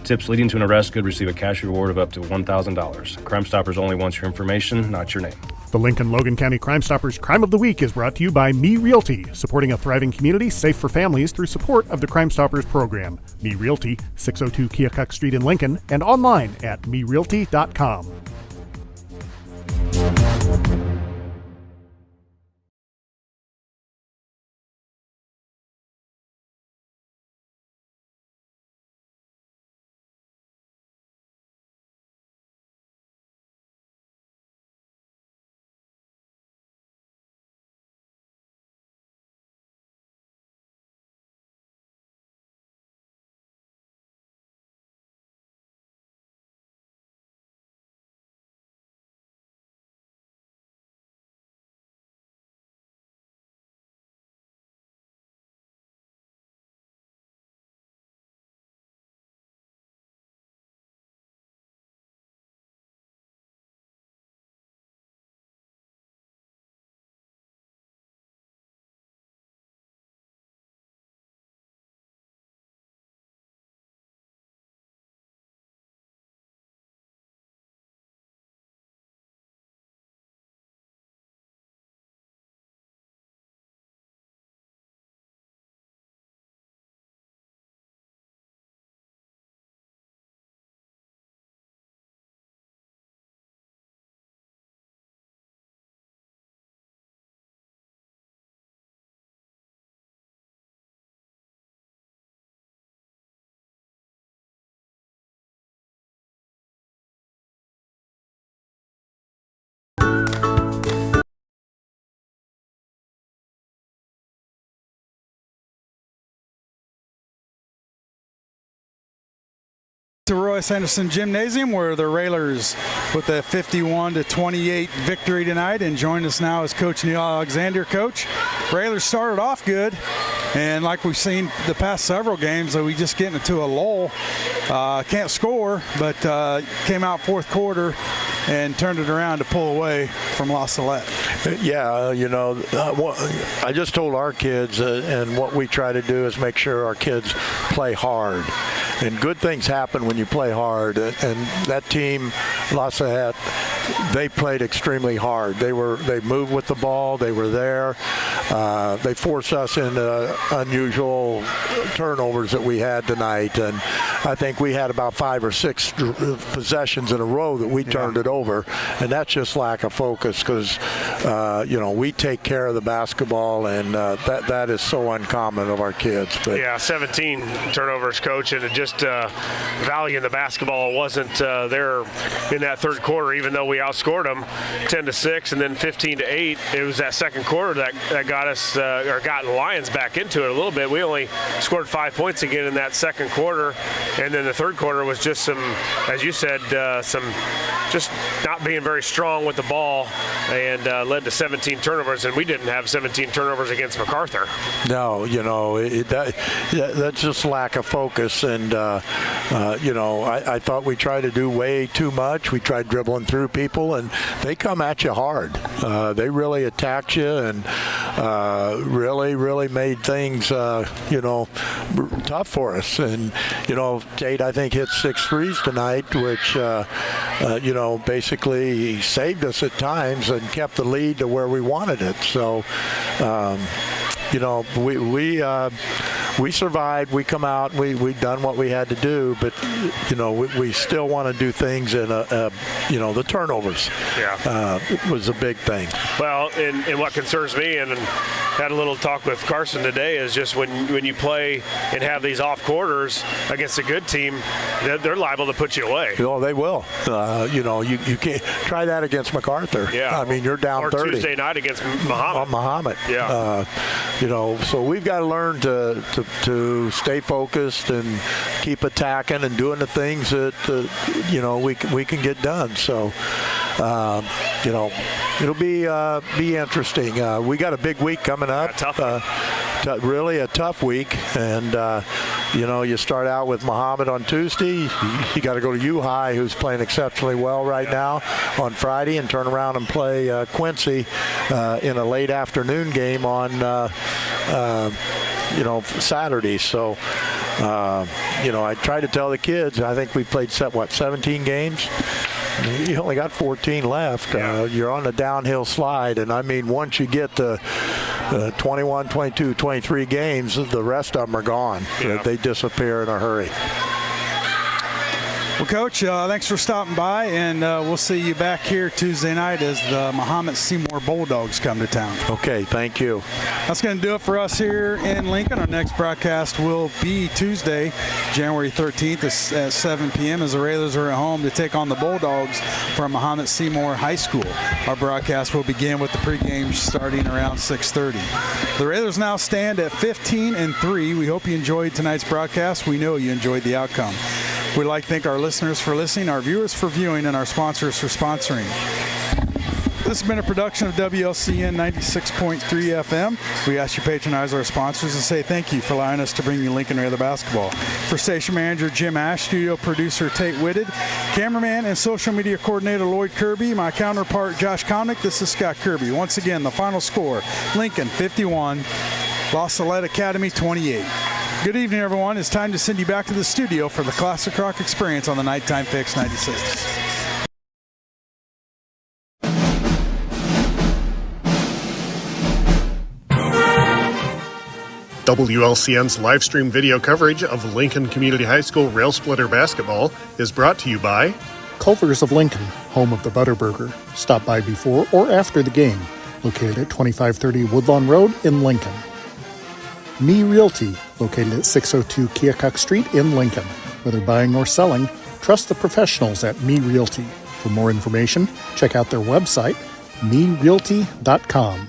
Tips leading to an arrest could receive a cash reward of up to $1,000. Crime Stoppers only wants your information, not your name. The Lincoln Logan County Crime Stoppers Crime of the Week is brought to you by Me Realty, supporting a thriving community safe for families through support of the Crime Stoppers program. Me Realty, 602 Keokuk Street in Lincoln, and online at merealty.com. To Royce Henderson Gymnasium, where the Railers with a 51-28 victory tonight, and join us now is Coach Neil Alexander. Coach, Railers started off good, and like we've seen the past several games, we just get into a lull. Can't score, but came out fourth quarter and turned it around to pull away from LaSalette. Yeah, I just told our kids, and what we try to do is make sure our kids play hard. And good things happen when you play hard. And that team, LaSalette, they played extremely hard. They moved with the ball. They were there. They forced us into unusual turnovers that we had tonight. And I think we had about 5 or 6 possessions in a row that we turned it over. And that's just lack of focus because, we take care of the basketball, and that is so uncommon of our kids. But 17 turnovers, Coach, and it just value in the basketball wasn't there in that third quarter, even though we outscored them 10-6 and then 15-8. It was that second quarter that got us or got the Lions back into it a little bit. We only scored 5 points again in that second quarter, and then the third quarter was just some, as you said, some just not being very strong with the ball, and led to 17 turnovers, and we didn't have 17 turnovers against MacArthur. No, that's just lack of focus, and I thought we tried to do way too much. We tried dribbling through people, and they come at you hard. They really attacked you, and really made things tough for us. And Tate, I think, hit 6 threes tonight, which basically saved us at times and kept the lead to where we wanted it. So we survived. We come out. We've done what we had to do, but we still want to do things in the turnovers. Was a big thing. Well, and what concerns me, and had a little talk with Carson today, is just when you play and have these off quarters against a good team, they're liable to put you away. Oh, they will. You can't try that against MacArthur. Yeah. I mean, you're down or 30. Tuesday night against Muhammad. Yeah. So we've got to learn to stay focused and keep attacking and doing the things that we can get done. So it'll be interesting. We got a big week coming up. Really a tough week, and you start out with Muhammad on Tuesday. You got to go to U-High, who's playing exceptionally well right now, on Friday, and turn around and play Quincy in a late afternoon game on Saturday. So I try to tell the kids, I think we played 17 games. You only got 14 left. You're on the downhill slide, and I mean, once you get to 21, 22, 23 games, the rest of them are gone. They disappear in a hurry. Well, Coach, thanks for stopping by, and we'll see you back here Tuesday night as the Mahomet Seymour Bulldogs come to town. Okay, thank you. That's going to do it for us here in Lincoln. Our next broadcast will be Tuesday, January 13th at 7 p.m. as the Railers are at home to take on the Bulldogs from Mahomet Seymour High School. Our broadcast will begin with the pregame starting around 6:30. The Railers now stand at 15-3. We hope you enjoyed tonight's broadcast. We know you enjoyed the outcome. We'd like to thank our listeners for listening, our viewers for viewing, and our sponsors for sponsoring. This has been a production of WLCN 96.3 FM. We ask you to patronize our sponsors and say thank you for allowing us to bring you Lincoln Railer basketball. For station manager Jim Ash, studio producer Tate Whitted, cameraman and social media coordinator Lloyd Kirby, my counterpart Josh Connick, this is Scott Kirby. Once again, the final score, Lincoln 51, LaSalette Academy 28. Good evening, everyone. It's time to send you back to the studio for the Classic Rock Experience on the Nighttime Fix 96. WLCN's live stream video coverage of Lincoln Community High School Rail Splitter basketball is brought to you by Culver's of Lincoln, home of the Butterburger. Stop by before or after the game. Located at 2530 Woodlawn Road in Lincoln. Me Realty, located at 602 Keokuk Street in Lincoln. Whether buying or selling, trust the professionals at Me Realty. For more information, check out their website, merealty.com.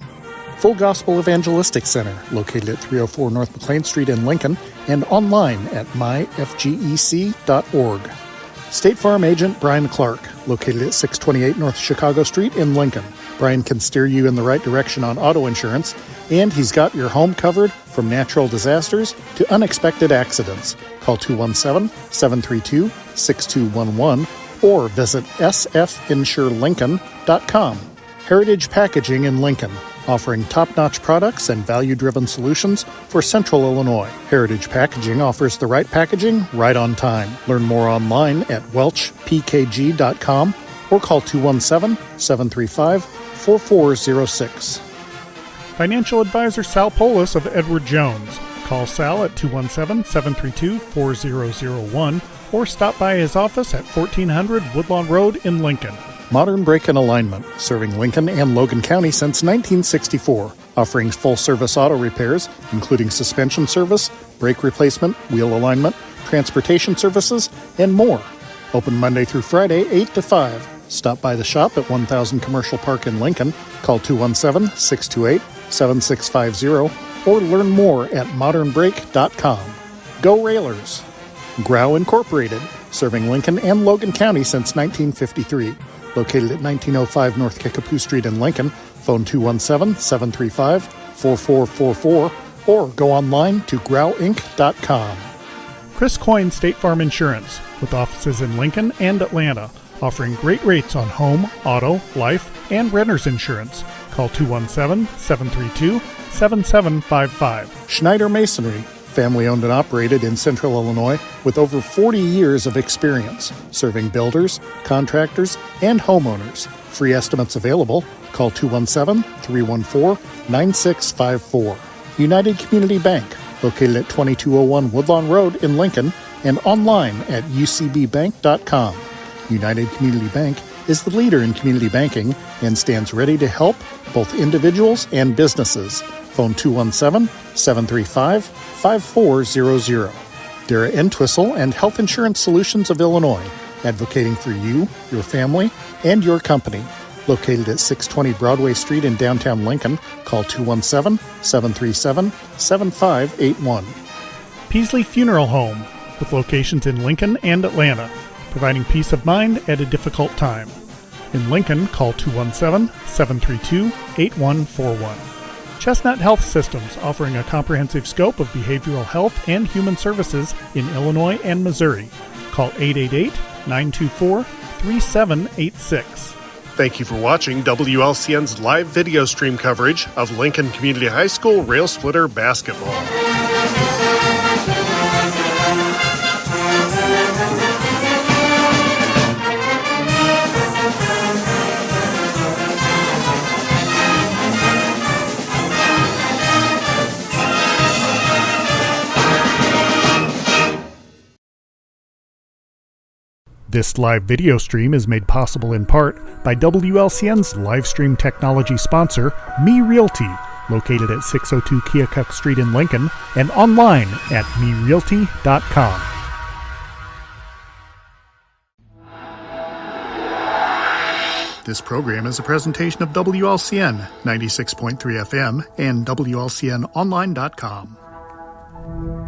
Full Gospel Evangelistic Center, located at 304 North McLean Street in Lincoln, and online at myfgec.org. State Farm Agent Brian Clark, located at 628 North Chicago Street in Lincoln. Brian can steer you in the right direction on auto insurance, and he's got your home covered from natural disasters to unexpected accidents. Call 217-732-6211 or visit sfinsurelincoln.com. Heritage Packaging in Lincoln, offering top-notch products and value-driven solutions for Central Illinois. Heritage Packaging offers the right packaging right on time. Learn more online at welchpkg.com or call 217-735-4406. Financial advisor Sal Polis of Edward Jones. Call Sal at 217-732-4001 or stop by his office at 1400 Woodlawn Road in Lincoln. Modern Brake and Alignment, serving Lincoln and Logan County since 1964, offering full-service auto repairs, including suspension service, brake replacement, wheel alignment, transportation services, and more. Open Monday through Friday, 8 to 5. Stop by the shop at 1000 Commercial Park in Lincoln. Call 217-628-7650 or learn more at modernbrake.com. Go Railers! Grau Incorporated, serving Lincoln and Logan County since 1953. Located at 1905 North Kickapoo Street in Lincoln. Phone 217-735-4444 or go online to grauinc.com. Chris Coyne State Farm Insurance, with offices in Lincoln and Atlanta, offering great rates on home, auto, life, and renter's insurance. Call 217-732-7755. Schneider Masonry, family owned and operated in Central Illinois with over 40 years of experience, serving builders, contractors, and homeowners. Free estimates available. Call 217-314-9654. United Community Bank, located at 2201 Woodlawn Road in Lincoln, and online at ucbbank.com. United Community Bank is the leader in community banking and stands ready to help both individuals and businesses. Phone 217-735-5400. Dara Entwistle and Health Insurance Solutions of Illinois, advocating for you, your family, and your company. Located at 620 Broadway Street in downtown Lincoln, call 217-737-7581. Peasley Funeral Home, with locations in Lincoln and Atlanta, providing peace of mind at a difficult time. In Lincoln, call 217-732-8141. Chestnut Health Systems, offering a comprehensive scope of behavioral health and human services in Illinois and Missouri. Call 888-924-3786. Thank you for watching WLCN's live video stream coverage of Lincoln Community High School Rail Splitter basketball. This live video stream is made possible in part by WLCN's live stream technology sponsor, Me Realty, located at 602 Keokuk Street in Lincoln, and online at merealty.com. This program is a presentation of WLCN 96.3 FM and WLCNonline.com.